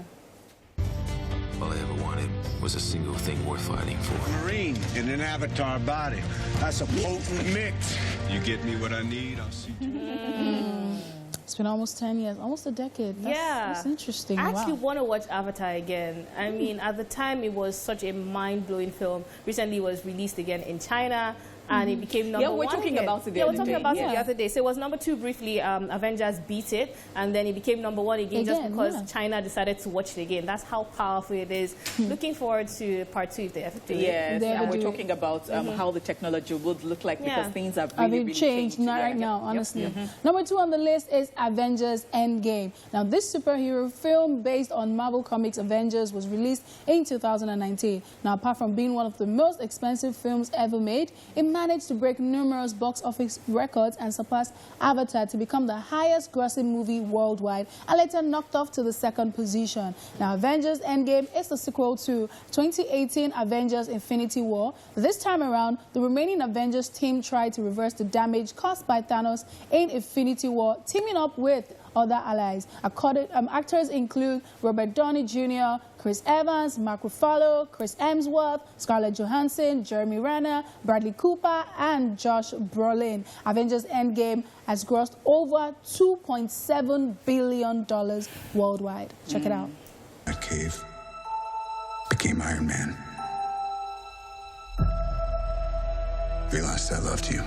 All I ever wanted was a single thing worth fighting for. Marine in an avatar body. That's a potent mix. You get me what I need, I'll see you. It's been almost 10 years, almost a decade. That's interesting. I actually want to watch Avatar again. I mean, at the time, it was such a mind-blowing film. Recently, it was released again in China. And it became number 1. We're talking about it the other day. We're talking about it the other day. So it was number 2 briefly. Avengers beat it, and then it became number 1 again just because China decided to watch it again. That's how powerful it is. Looking forward to part 2 if they ever do it. Yes, and we're talking about how the technology would look like because things have really changed right now, honestly. Number 2 on the list is Avengers Endgame. Now, this superhero film based on Marvel Comics Avengers was released in 2019. Now, apart from being one of the most expensive films ever made, it managed to break numerous box office records and surpass Avatar to become the highest grossing movie worldwide, and later knocked off to the second position. Now, Avengers Endgame is the sequel to 2018 Avengers Infinity War. This time around, the remaining Avengers team tried to reverse the damage caused by Thanos in Infinity War, teaming up with other allies. Actors include Robert Downey Jr., Chris Evans, Mark Ruffalo, Chris Hemsworth, Scarlett Johansson, Jeremy Renner, Bradley Cooper, and Josh Brolin. Avengers Endgame has grossed over $2.7 billion worldwide. Check it out. That cave became Iron Man. Realized I loved you.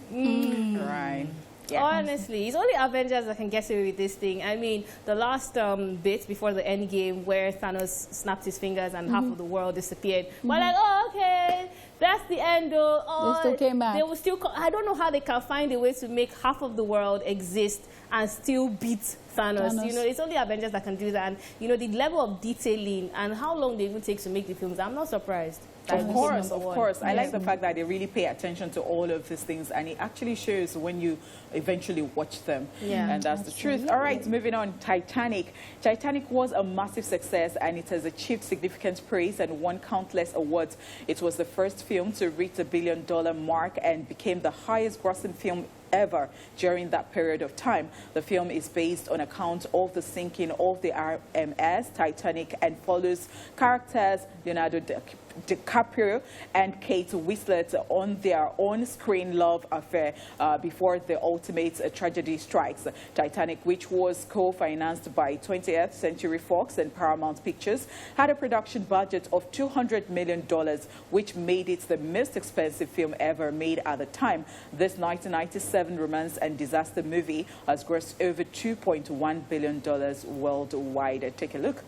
Right. Yeah. Honestly, it's only Avengers that can get away with this thing. I mean, the last bit before the end game where Thanos snapped his fingers and half of the world disappeared. We're like, oh, okay, that's the end. Oh, they still came back. They will still. I don't know how they can find a way to make half of the world exist and still beat Thanos. You know, it's only Avengers that can do that. And, you know, the level of detailing and how long they even take to make the films, I'm not surprised. Of course. I like the fact that they really pay attention to all of these things, and it actually shows when you eventually watch them. Yeah. And that's the truth. All right, moving on. Titanic. Titanic was a massive success, and it has achieved significant praise and won countless awards. It was the first film to reach the $1 billion mark and became the highest grossing film ever during that period of time. The film is based on account of the sinking of the RMS Titanic and follows characters Leonardo DiCaprio and Kate Winslet on their on-screen love affair before the ultimate tragedy strikes. Titanic, which was co-financed by 20th Century Fox and Paramount Pictures, had a production budget of $200 million, which made it the most expensive film ever made at the time. This 1997 romance and disaster movie has grossed over $2.1 billion worldwide. Take a look.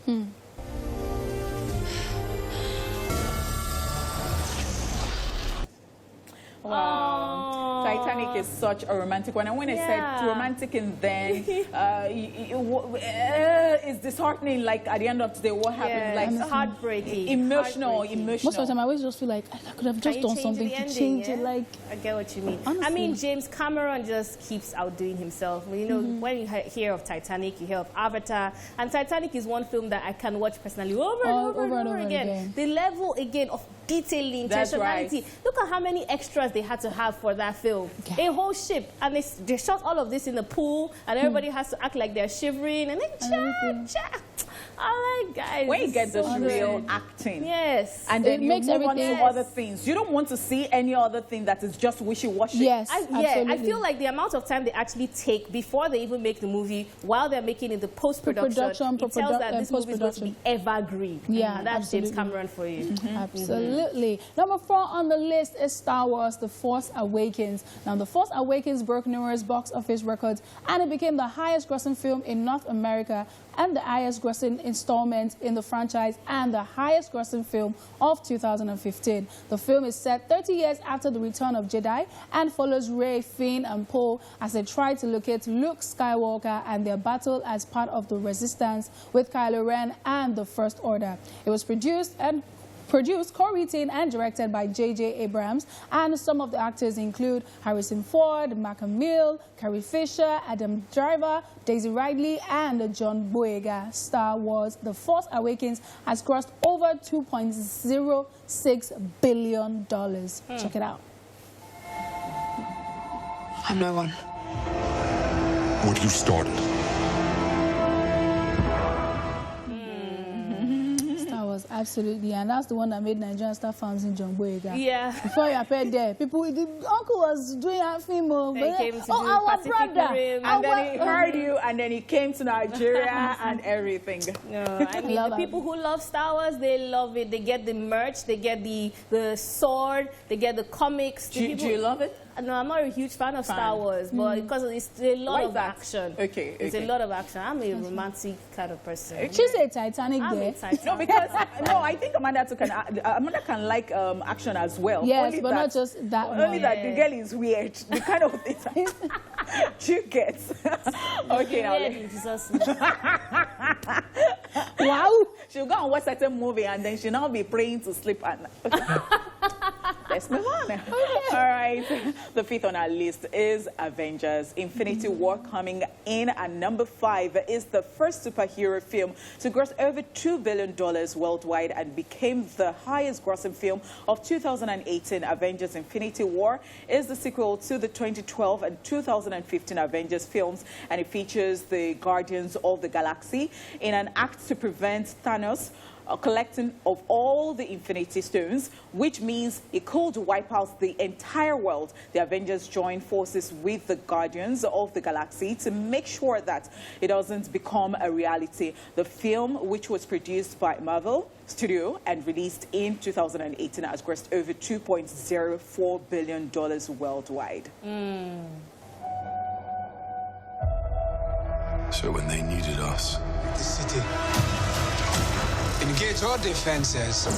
Wow. Titanic is such a romantic one. And when I said romantic and then, it's disheartening, like at the end of today, what happened? Like heartbreaking. Emotional. Most of the time, I always just feel like I could have just done something to change it. Like, I get what you mean. Honestly. I mean, James Cameron just keeps outdoing himself. You know, when you hear of Titanic, you hear of Avatar. And Titanic is one film that I can watch personally over and over again. The level, again, of detailing, intentionality. Look at how many extras they had to have for that film. A whole ship. And they shot all of this in the pool, and everybody has to act like they're shivering. And then, I like, guys. When you get this real acting. Yes. And then you move on to other things. You don't want to see any other thing that is just wishy-washy. Yes, I feel like the amount of time they actually take before they even make the movie, while they're making it, the post-production, it tells that this movie is going to be evergreen. Yeah, and that's James Cameron for you. Absolutely. Number 4 on the list is Star Wars: The Force Awakens. Now, The Force Awakens broke numerous box office records, and it became the highest grossing film in North America and the highest grossing installment in the franchise and the highest grossing film of 2015. The film is set 30 years after the return of Jedi and follows Rey, Finn, and Poe as they try to locate Luke Skywalker and their battle as part of the Resistance with Kylo Ren and the First Order. It was produced, co-written, and directed by J.J. Abrams, and some of the actors include Harrison Ford, Mark Hamill, Carrie Fisher, Adam Driver, Daisy Ridley, and John Boyega. Star Wars: The Force Awakens has grossed over $2.06 billion. Check it out. I'm no one. What you started. Absolutely, and that's the one that made Nigerian start fancying John Boyega. Yeah. Before you appeared there, the uncle was doing a film. Our brother. And then he heard you, and then he came to Nigeria and everything. No, I mean, the people who love Star Wars, they love it. They get the merch, they get the sword, they get the comics. Do you love it? No, I'm not a huge fan of Star Wars, but because it's a lot of action. Okay. It's a lot of action. I'm a romantic kind of person. She's a Titanic there. No, because I think Amanda can like action as well. Yes, but not just that one. Only that the girl is weird. The kind of thing you get. Okay, now. Wow. She'll go and watch a certain movie and then she'll now be praying to sleep at night. Let's move on. Okay. All right. The fifth on our list is Avengers Infinity War, coming in at number 5. Is the first superhero film to gross over $2 billion worldwide and became the highest grossing film of 2018. Avengers Infinity War is the sequel to the 2012 and 2015 Avengers films, and it features the Guardians of the Galaxy in an act to prevent Thanos collecting of all the Infinity Stones, which means it could wipe out the entire world. The Avengers join forces with the Guardians of the Galaxy to make sure that it doesn't become a reality. The film, which was produced by Marvel Studio and released in 2018, has grossed over $2.04 billion worldwide. So when they needed us, the city engage all defenses.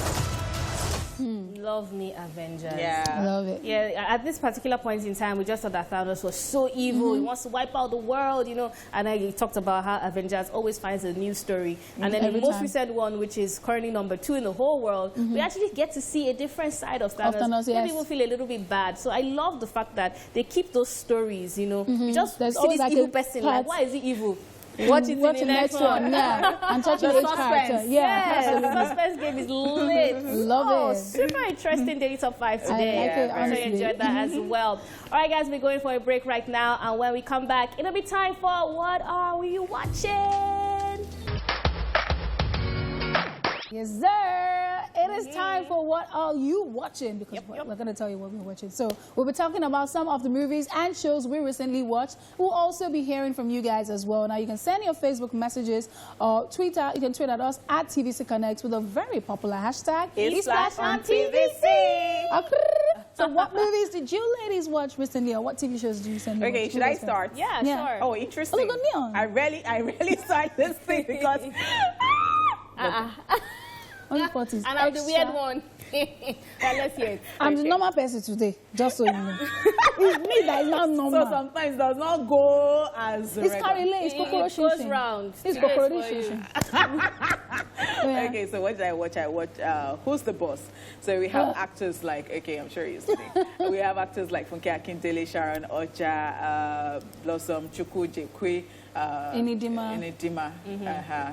Love me Avengers. Yeah. I love it. Yeah, at this particular point in time, we just thought that Thanos was so evil. He wants to wipe out the world, you know. And I talked about how Avengers always finds a new story. And then the most recent one, which is currently number 2 in the whole world, we actually get to see a different side of Thanos. Yes. People feel a little bit bad. So I love the fact that they keep those stories, you know. You just There's see always this like evil a person, part. like, why is he evil? Watch it in the next one. Yeah. And touching The each character. Yeah. The suspense game is lit. Love it. Super interesting daily top 5 today. I like it, I'm sure you honestly. enjoyed that as well. All right, guys, we're going for a break right now. And when we come back, it'll be time for What Are We Watching? Yes, sir. It is time for What Are You Watching? Because we're going to tell you what we're watching. So we'll be talking about some of the movies and shows we recently watched. We'll also be hearing from you guys as well. Now, you can send your Facebook messages or Twitter. You can tweet at us at TVC Connect with a very popular hashtag. Esplash on TVC. So what movies did you ladies watch recently, or what TV shows did you send me? Okay, should I start? Yeah, sure. Oh, interesting. Oh, look at Neon. I really started this thing because... Only 40s. And I'm the weird one. Let's hear it. I'm the normal person today, just so you know. It's me that is not normal. So sometimes it does not go as It's Carrie It's Kokoro It goes Shinshin. round. It's Kokoro Shinshin. Yeah. Okay, so what did I watch? I watched Who's the Boss? So we have actors like, okay, I'm sure you're listening. We have actors like Funke Akindele, Sharon Ocha, Blossom, Chukwu Jekwe, Enidima.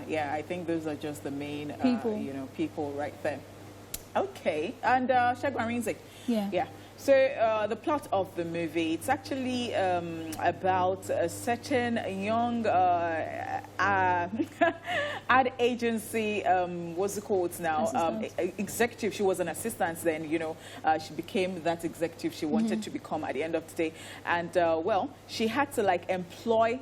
Yeah, I think those are just the main people right there. Okay, and Shagwan Rinze. Yeah. So the plot of the movie, it's actually about a certain young ad agency, what's it called now? Executive. She was an assistant then, you know. She became that executive she wanted to become at the end of the day. And, well, she had to, like, employ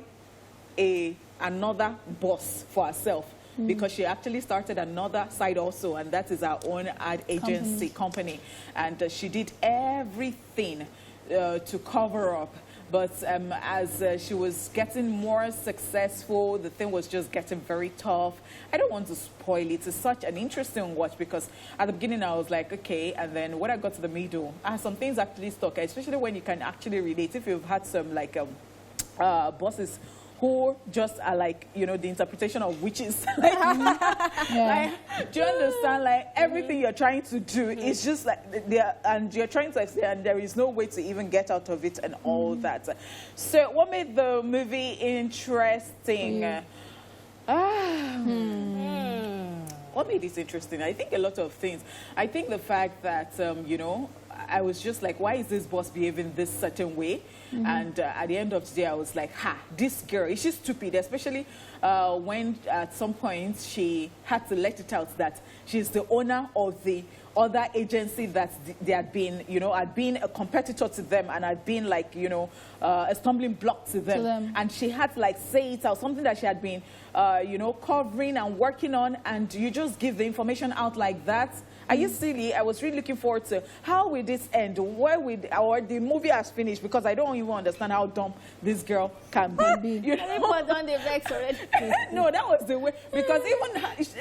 another boss for herself. Because she actually started another side also, and that is our own ad agency company. And she did everything to cover up. But as she was getting more successful, the thing was just getting very tough. I don't want to spoil it. It's such an interesting watch because at the beginning I was like, okay. And then when I got to the middle, some things actually stuck, especially when you can actually relate. If you've had some like bosses who just are like, you know, the interpretation of witches. Like, do you understand? Like, everything you're trying to do is just like, and you're trying to explain, and there is no way to even get out of it and all that. So what made the movie interesting? What made this interesting? I think a lot of things. I think the fact that, you know, I was just like, why is this boss behaving this certain way? And at the end of the day, I was like, this girl, is she stupid? Especially when at some point she had to let it out that she's the owner of the other agency that they had been, you know, had been a competitor to them and had been like, you know, a stumbling block to them. And she had to like say it out, something that she had been, you know, covering and working on, and you just give the information out like that. Are you silly? I was really looking forward to how will this end? Where will or the movie has finished? Because I don't even understand how dumb this girl can be. You know? People done the vex already. No, that was the way. Because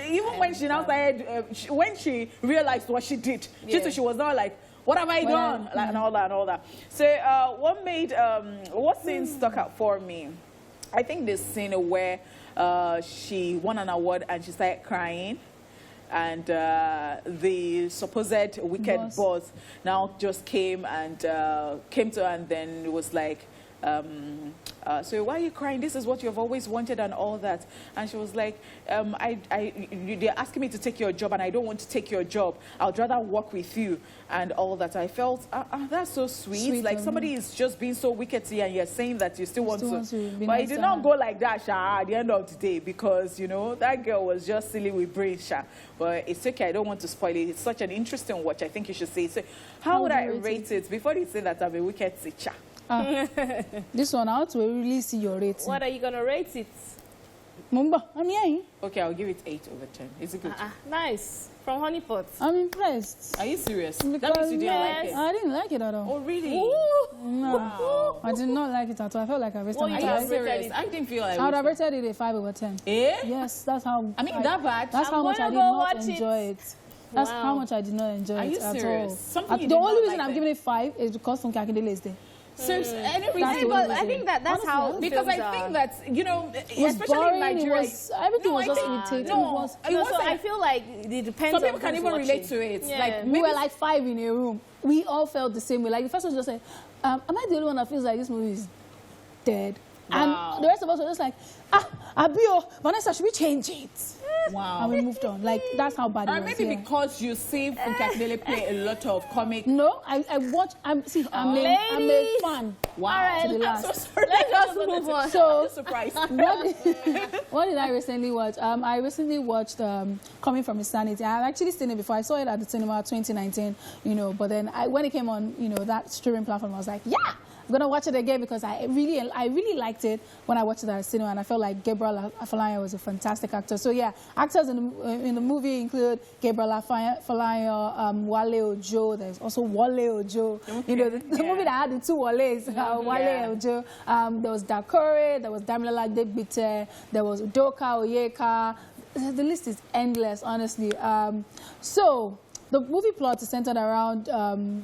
even when she now started, when she realized what she did, she was not like, what have I done? Like, and all that. So what made what scene stuck out for me? I think this scene where she won an award and she started crying, and the supposed wicked boss now just came to her, and then it was like, so why are you crying? This is what you've always wanted and all that. And she was like, they're asking me to take your job and I don't want to take your job. I'd rather work with you and all that. I felt, that's so sweet. Like somebody is just being so wicked to you and you're saying that you still want to. But it did not go like that, Sha, at the end of the day, because, you know, that girl was just silly with brain, Sha. But it's okay, I don't want to spoil it. It's such an interesting watch. I think you should say. So how would I rate it? Before you say that I'm a wicked teacher. This one out will really see your rating. What are you gonna rate it? Mumba, I'm here. Okay, I'll give it 8/10. Is it good? Nice. From Honeypot. I'm impressed. Are you serious? Because That means you didn't like it. I didn't like it at all. Oh, really? No. Wow. I did not like it at all. I felt like I wasted my Are time. you serious? I didn't feel like I would have rated it a 5/10. Eh? Yes, that's how. I mean, that bad? That's how much I did not enjoy it. That's how much I did not enjoy it at all. Something The only reason I'm giving it 5 is because Funke Akindele is there. So, I think that's Honestly, how. Because I think that, you know, especially boring, in Nigeria, everything was just irritating. So I feel like it depends on some people can even relate to it. Yeah. Like We were like 5 in a room. We all felt the same way. Like the first one was just like, am I the only one that feels like this movie is dead? Wow. And the rest of us were just like, Abio, Vanessa, should we change it? Wow. And we moved on. Like, that's how bad it was. Maybe because you see Funke Akindele play a lot of comic. No, I watch, I'm a fan. Wow. All right, I'm so sorry. Let's just move on. So, I'm surprised. what did I recently watch? I recently watched Coming From Insanity. I've actually seen it before. I saw it at the cinema 2019, you know, but then when it came on, you know, that streaming platform, I was like, yeah! I'm gonna watch it again because I really liked it when I watched it at the cinema, and I felt like Gabriel Afolayan was a fantastic actor. So yeah, actors in the movie include Gabriel Afolayan, Wale Ojo. There's also Wale Ojo. Okay. You know, the movie that had the two Wales, Wale Ojo. There was Dakore, there was Damilola Adegbite, there was Udoka Oyeka. The list is endless, honestly. So. The movie plot is centered around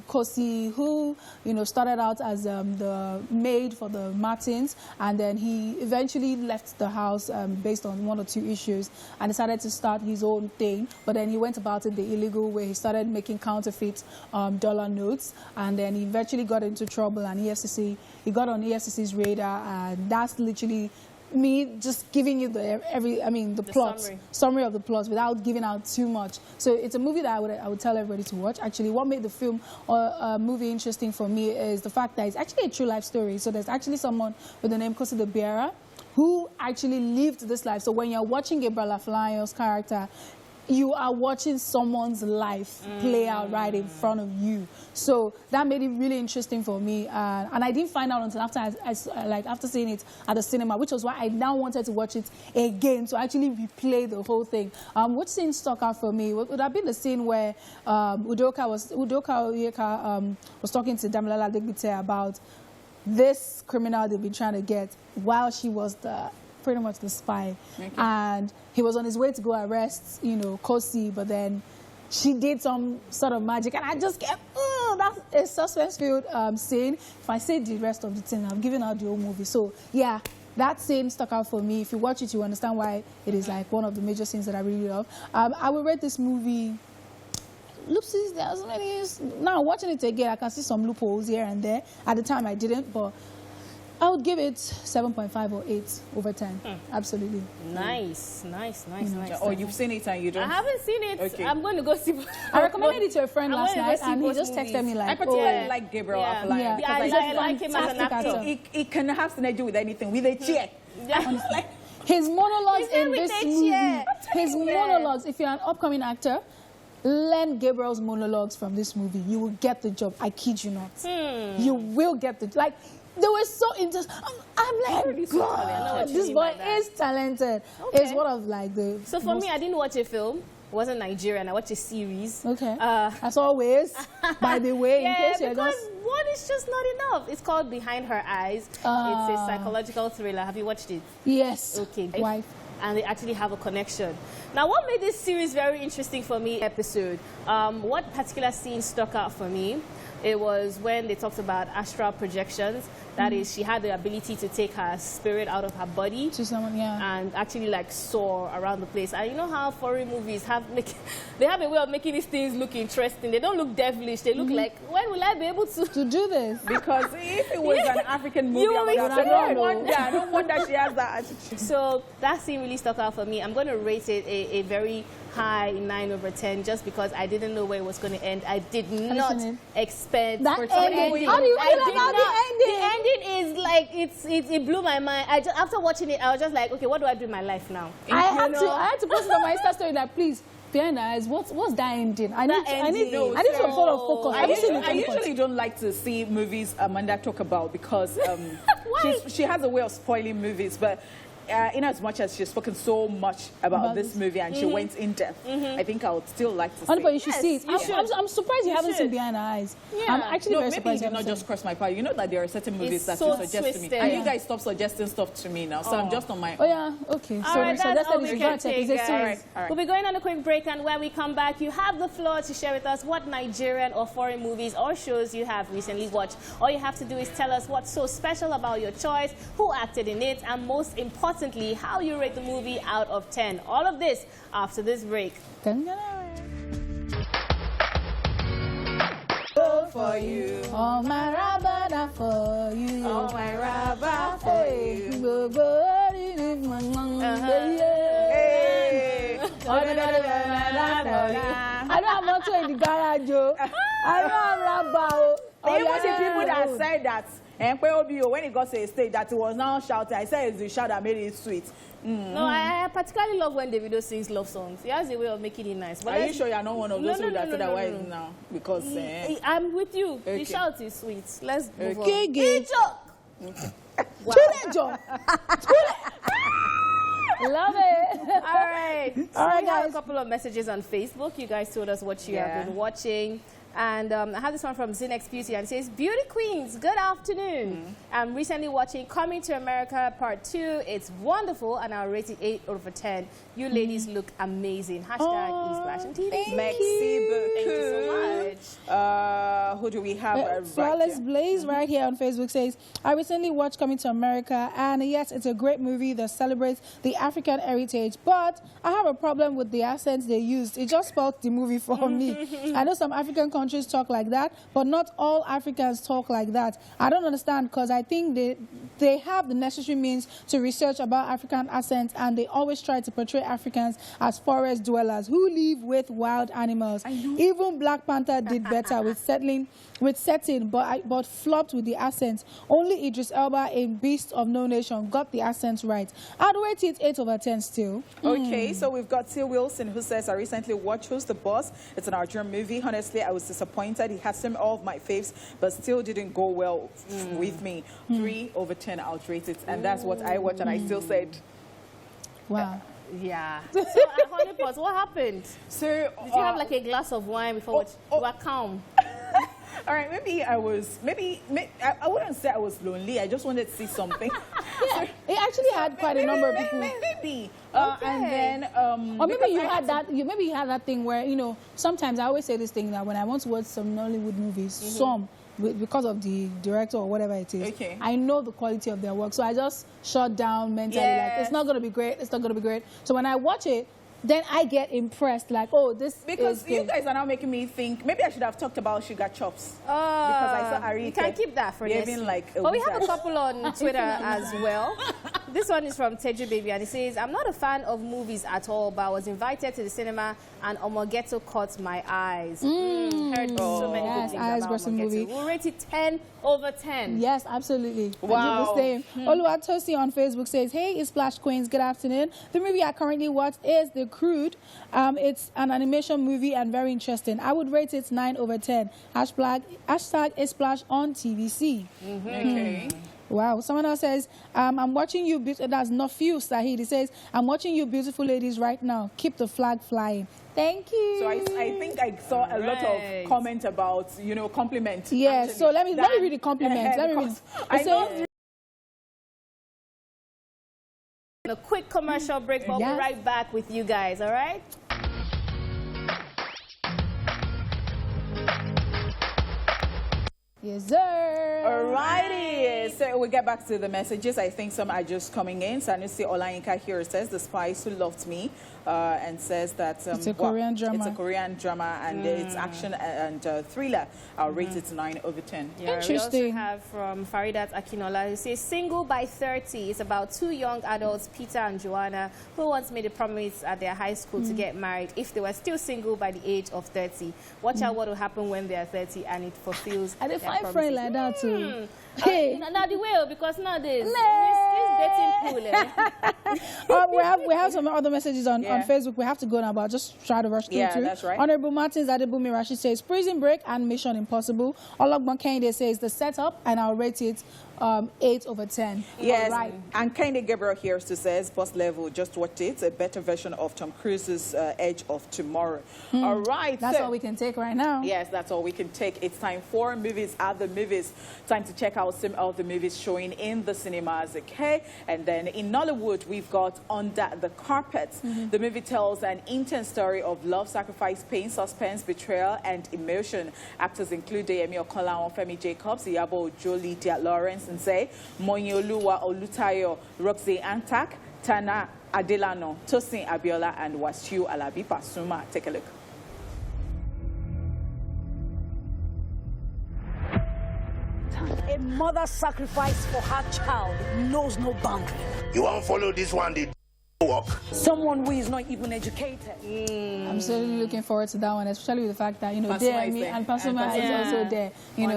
Kosi, who, you know, started out as the maid for the Martins, and then he eventually left the house based on 1 or 2 issues and decided to start his own thing. But then he went about it the illegal way. He started making counterfeit dollar notes, and then he eventually got into trouble, and he got on EFCC's radar, and that's literally me just giving you the plot summary of the plot without giving out too much. So it's a movie that I would tell everybody to watch. Actually, what made the film or movie interesting for me is the fact that it's actually a true life story. So there's actually someone with the name Kosi the Bearer who actually lived this life. So when you're watching Gabriel Afolayan's character, you are watching someone's life play out right in front of you. So that made it really interesting for me. And I didn't find out until after seeing it at the cinema, which was why I now wanted to watch it again to actually replay the whole thing. Which scene stuck out for me would have been the scene where Udoka Oyeka was talking to Damilola Adegbite about this criminal they've been trying to get while she was pretty much the spy. Okay. And he was on his way to go arrest, you know, Kosi, but then she did some sort of magic, and I just kept, that's a suspense-filled scene. If I say the rest of the thing, I'm giving out the whole movie. So, yeah, that scene stuck out for me. If you watch it, you understand why it is like one of the major scenes that I really love. I will rate this movie, loopsies, there's many. Now, watching it again, I can see some loopholes here and there. At the time, I didn't, but I would give it 7.5 or 8/10. Absolutely. Nice. Oh, you've seen it and you don't? I haven't seen it. Okay. I'm going to go see. I recommended it to a friend last night, and he just texted me like, I particularly like Gabriel Afolayan. Yeah, I like him as an actor. It can have to do with anything, with a chair. Yeah. His monologues in this movie, his monologues, if you're an upcoming actor, learn Gabriel's monologues from this movie. You will get the job. I kid you not. You will get the, like, they were so interesting. I'm like, God, this boy is talented. Okay. It's one of like the. So for me, I didn't watch a film. It wasn't Nigerian. I watched a series. Okay. As always, by the way, in case you're because just. one is just not enough. It's called Behind Her Eyes. It's a psychological thriller. Have you watched it? Yes. Okay. Wife. and they actually have a connection. Now, what made this series very interesting for me, what particular scene stuck out for me? It was when they talked about astral projections. That is, she had the ability to take her spirit out of her body and actually like soar around the place. And you know how foreign movies they have a way of making these things look interesting. They don't look devilish. They look like, when will I be able to do this? Because if it was an African movie, I don't wonder she has that attitude. So that scene really stuck out for me. I'm going to rate it a very high 9 over 10 just because I didn't know where it was going to end. I did not expect that ending. How do you feel about the ending? The ending is like it blew my mind. After watching it, I was just like, okay, what do I do in my life now? I had to post it on my Insta story that please. Behind our eyes, what's that ending? I need some sort of focus. I usually don't like to see movies Amanda talk about because she has a way of spoiling movies, but in as much as she's spoken so much about this movie and she went in depth, I think I would still like to see it. But you should see it. I'm surprised you haven't seen Behind Our Eyes. Yeah. I'm actually very surprised. Maybe it did not just cross my path. You know that there are certain movies that you suggest to me. And you guys stop suggesting stuff to me now, so I'm just on my own. Oh yeah, okay. All right, that's all we can take. We'll be going on a quick break, and when we come back, you have the floor to share with us what Nigerian or foreign movies or shows you have recently watched. All you have to do is tell us what's so special about your choice, who acted in it, and most importantly, how you rate the movie out of 10. All of this after this break. Go for you. Oh my rabada for you. Oh my rabada for you. I don't have motor in the garage. I don't have rabba. There was people that said that. And when it got to a stage that it was now shouting, I said it's the shout that made it sweet. No, I particularly love when Davido sings love songs. He has a way of making it nice. But are you sure you're not one of those people that said that why now? Because I'm with you. Okay. The shout is sweet. Let's move on. Love it. All right. All right, we have a couple of messages on Facebook. You guys told us what you have been watching. And I have this one from Zinex Beauty, and it says, Beauty Queens, good afternoon. I'm recently watching Coming to America Part 2. It's wonderful, and I'll rate it 8 over 10. You ladies look amazing. Hashtag Esplash and TV. Thank you so much. Who do we have? Flawless Blaze right here on Facebook says, I recently watched Coming to America, and yes, it's a great movie that celebrates the African heritage, but I have a problem with the accents they used. It just spoiled the movie for me. I know some African countries talk like that, but not all Africans talk like that. I don't understand, because I think they have the necessary means to research about African accents, and they always try to portray Africans as forest dwellers who live with wild animals. Even Black Panther did better with setting, but flopped with the accents. Only Idris Elba in Beast of No Nation got the accents right. I'd rate it 8 over 10 still. Okay, so we've got T. Wilson, who says, I recently watched Who's the Boss. It's an Nigerian movie. Honestly, I was disappointed. He has some all of my faves, but still didn't go well with me. 3 over 10, I'll rate it. And that's what I watched, and I still said, wow. Yeah. So, Honeypot, what happened? So, did you have like a glass of wine before you were calm? All right, maybe I was, I wouldn't say I was lonely. I just wanted to see something. Yeah, it actually had quite a number of people. Maybe. Okay. And then, or maybe you had that. Maybe you had that thing where, you know, sometimes I always say this thing that when I want to watch some Nollywood movies, because of the director or whatever it is, I know the quality of their work, so I just shut down mentally. Like, it's not going to be great. It's not going to be great. So when I watch it, then I get impressed, like, oh, this because you guys are now making me think maybe I should have talked about Sugar Chops. Because I saw Ari. You can keep that for next week. Like but we have a couple on Twitter as well. This one is from Teju Baby, and it says, I'm not a fan of movies at all, but I was invited to the cinema, and Omogeto caught my eyes. Heard so many good things about Omogeto. We'll rate it 10 over 10. Yes, absolutely. Wow. I do the same. Oluwatosi on Facebook says, hey, Esplash Queens, good afternoon. The movie I currently watched is The Crude. It's an animation movie and very interesting. I would rate it 9 over 10. Hashtag Esplash on TVC. Okay. Wow. Someone else says, I'm watching you, that's not few, Sahid. He says, I'm watching you beautiful ladies right now. Keep the flag flying. Thank you. So I think I saw a lot of comments about, you know, compliments. Yes. So let me read the compliments. Let me read. A quick commercial break, but we'll be right back with you guys, all right? Yes, sir. Alrighty. So we'll get back to the messages. I think some are just coming in. Sanusi Olayinka here says, The Spies Who Loved Me, and says that it's a Korean drama. It's a Korean drama, and it's action and thriller. I'll rate it 9/10. Yeah, interesting. We also have from Faridat Akinola, who says, Single by 30. It's about two young adults, Peter and Joanna, who once made a promise at their high school to get married if they were still single by the age of 30. Watch out what will happen when they are 30 and it fulfills. And if I friend like that too. Hey, not the way, because nowadays it's dating pool. We have some other messages on Facebook. We have to go now, but just try to rush through. Yeah, that's right. Honorable Martins Adebumi Rashid says Prison Break and Mission Impossible. Ologban Kende says the setup, and I'll rate it 8/10. Yes, right. And Kende Gabriel here says Boss Level, just watch it, a better version of Tom Cruise's Edge of Tomorrow. All right. That's all we can take right now. Yes, that's all we can take. It's time for movies at the movies. Time to check out some of the movies showing in the cinemas, okay? And then in Nollywood, we've got Under the Carpet. The movie tells an intense story of love, sacrifice, pain, suspense, betrayal, and emotion. Actors include Deyemi Okonlawon, Femi Jacobs, Iyabo Ojo, Lydia Lawrence, and say Moyioluwa Olutayo, Roxy Antak, Tana Adelano, Tosin Abiola, and Wasiu Alabi Pasuma. Take a look. A mother's sacrifice for her child knows no boundary. You won't follow this one, the work. Someone who is not even educated. I'm certainly looking forward to that one, especially with the fact that, Deyemi and Pasuma is also there.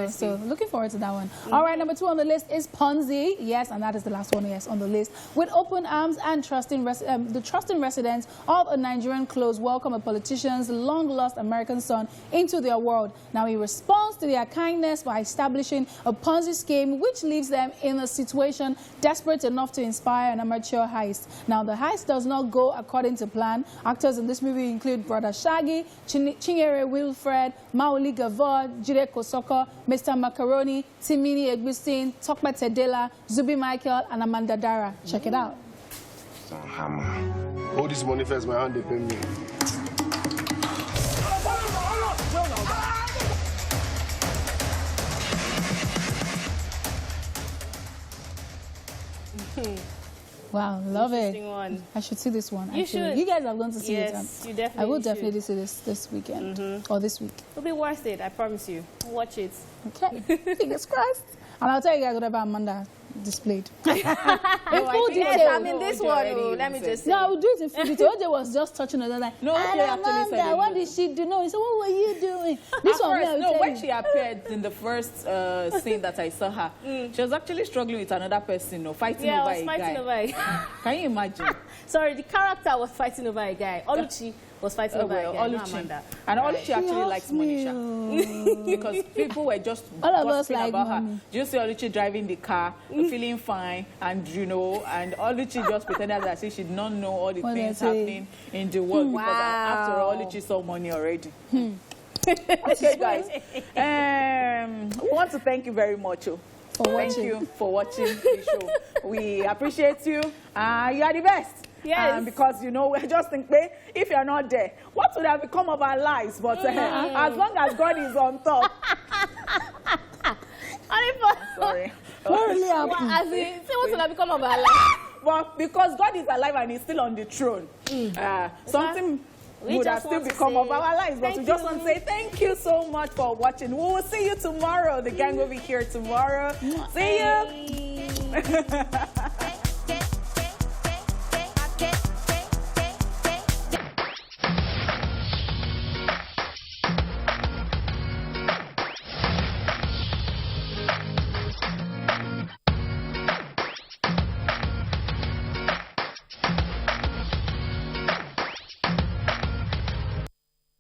So looking forward to that one. All right, number 2 on the list is Ponzi. Yes, and that is the last one, on the list. With open arms and the trusting residents of a Nigerian close welcome a politician's long-lost American son into their world. Now, he responds to their kindness by establishing a Ponzi scheme which leaves them in a situation desperate enough to inspire an amateur heist. Now, the heist does not go according to plan. Actors in this movie include Brother Shaggy, Chinyere Wilfred, Maoli Gavor, Jide Kosoko, Mr. Macaroni, Timini Egbustin, Tokma Tedela, Zubi Michael, and Amanda Dara. Check it out. All this money first, my hand they pay me. Wow, love it. One. I should see this one. You should. You guys are going to see it. Yes, you definitely I will definitely see this weekend or this week. It'll be worth it, I promise you. Watch it. Okay, fingers crossed. And I'll tell you guys whatever Amanda displayed. In full detail. Yes, I mean this one. Let me just say. No, I will do it in full detail. OJ was just touching her like, no, Amanda, what did she do? No, he said, what were you doing? This one, when she appeared in the first scene that I saw her, she was actually struggling with another person, fighting over a guy. Can you imagine? Sorry, the character was fighting over a guy. Oluchi was fighting over a guy, not Amanda. And Oluchi actually likes Monisha. Because people were just gossiping about her. Do you see Oluchi driving the car, feeling fine, and and Oluchi just pretended that she did not know all the things happening in the world. Because after all, Oluchi saw money already. Okay, guys. We want to thank you very much. Thank you for watching the show. We appreciate you. You are the best. Yes. Because, we just think, if you're not there, what would have become of our lives? But as long as God is on top. Sorry. As in, what would have become of our lives? But because God is alive and he's still on the throne, something would have still become of our lives. But we just want to say thank you so much for watching. We will see you tomorrow. The gang will be here tomorrow. See you.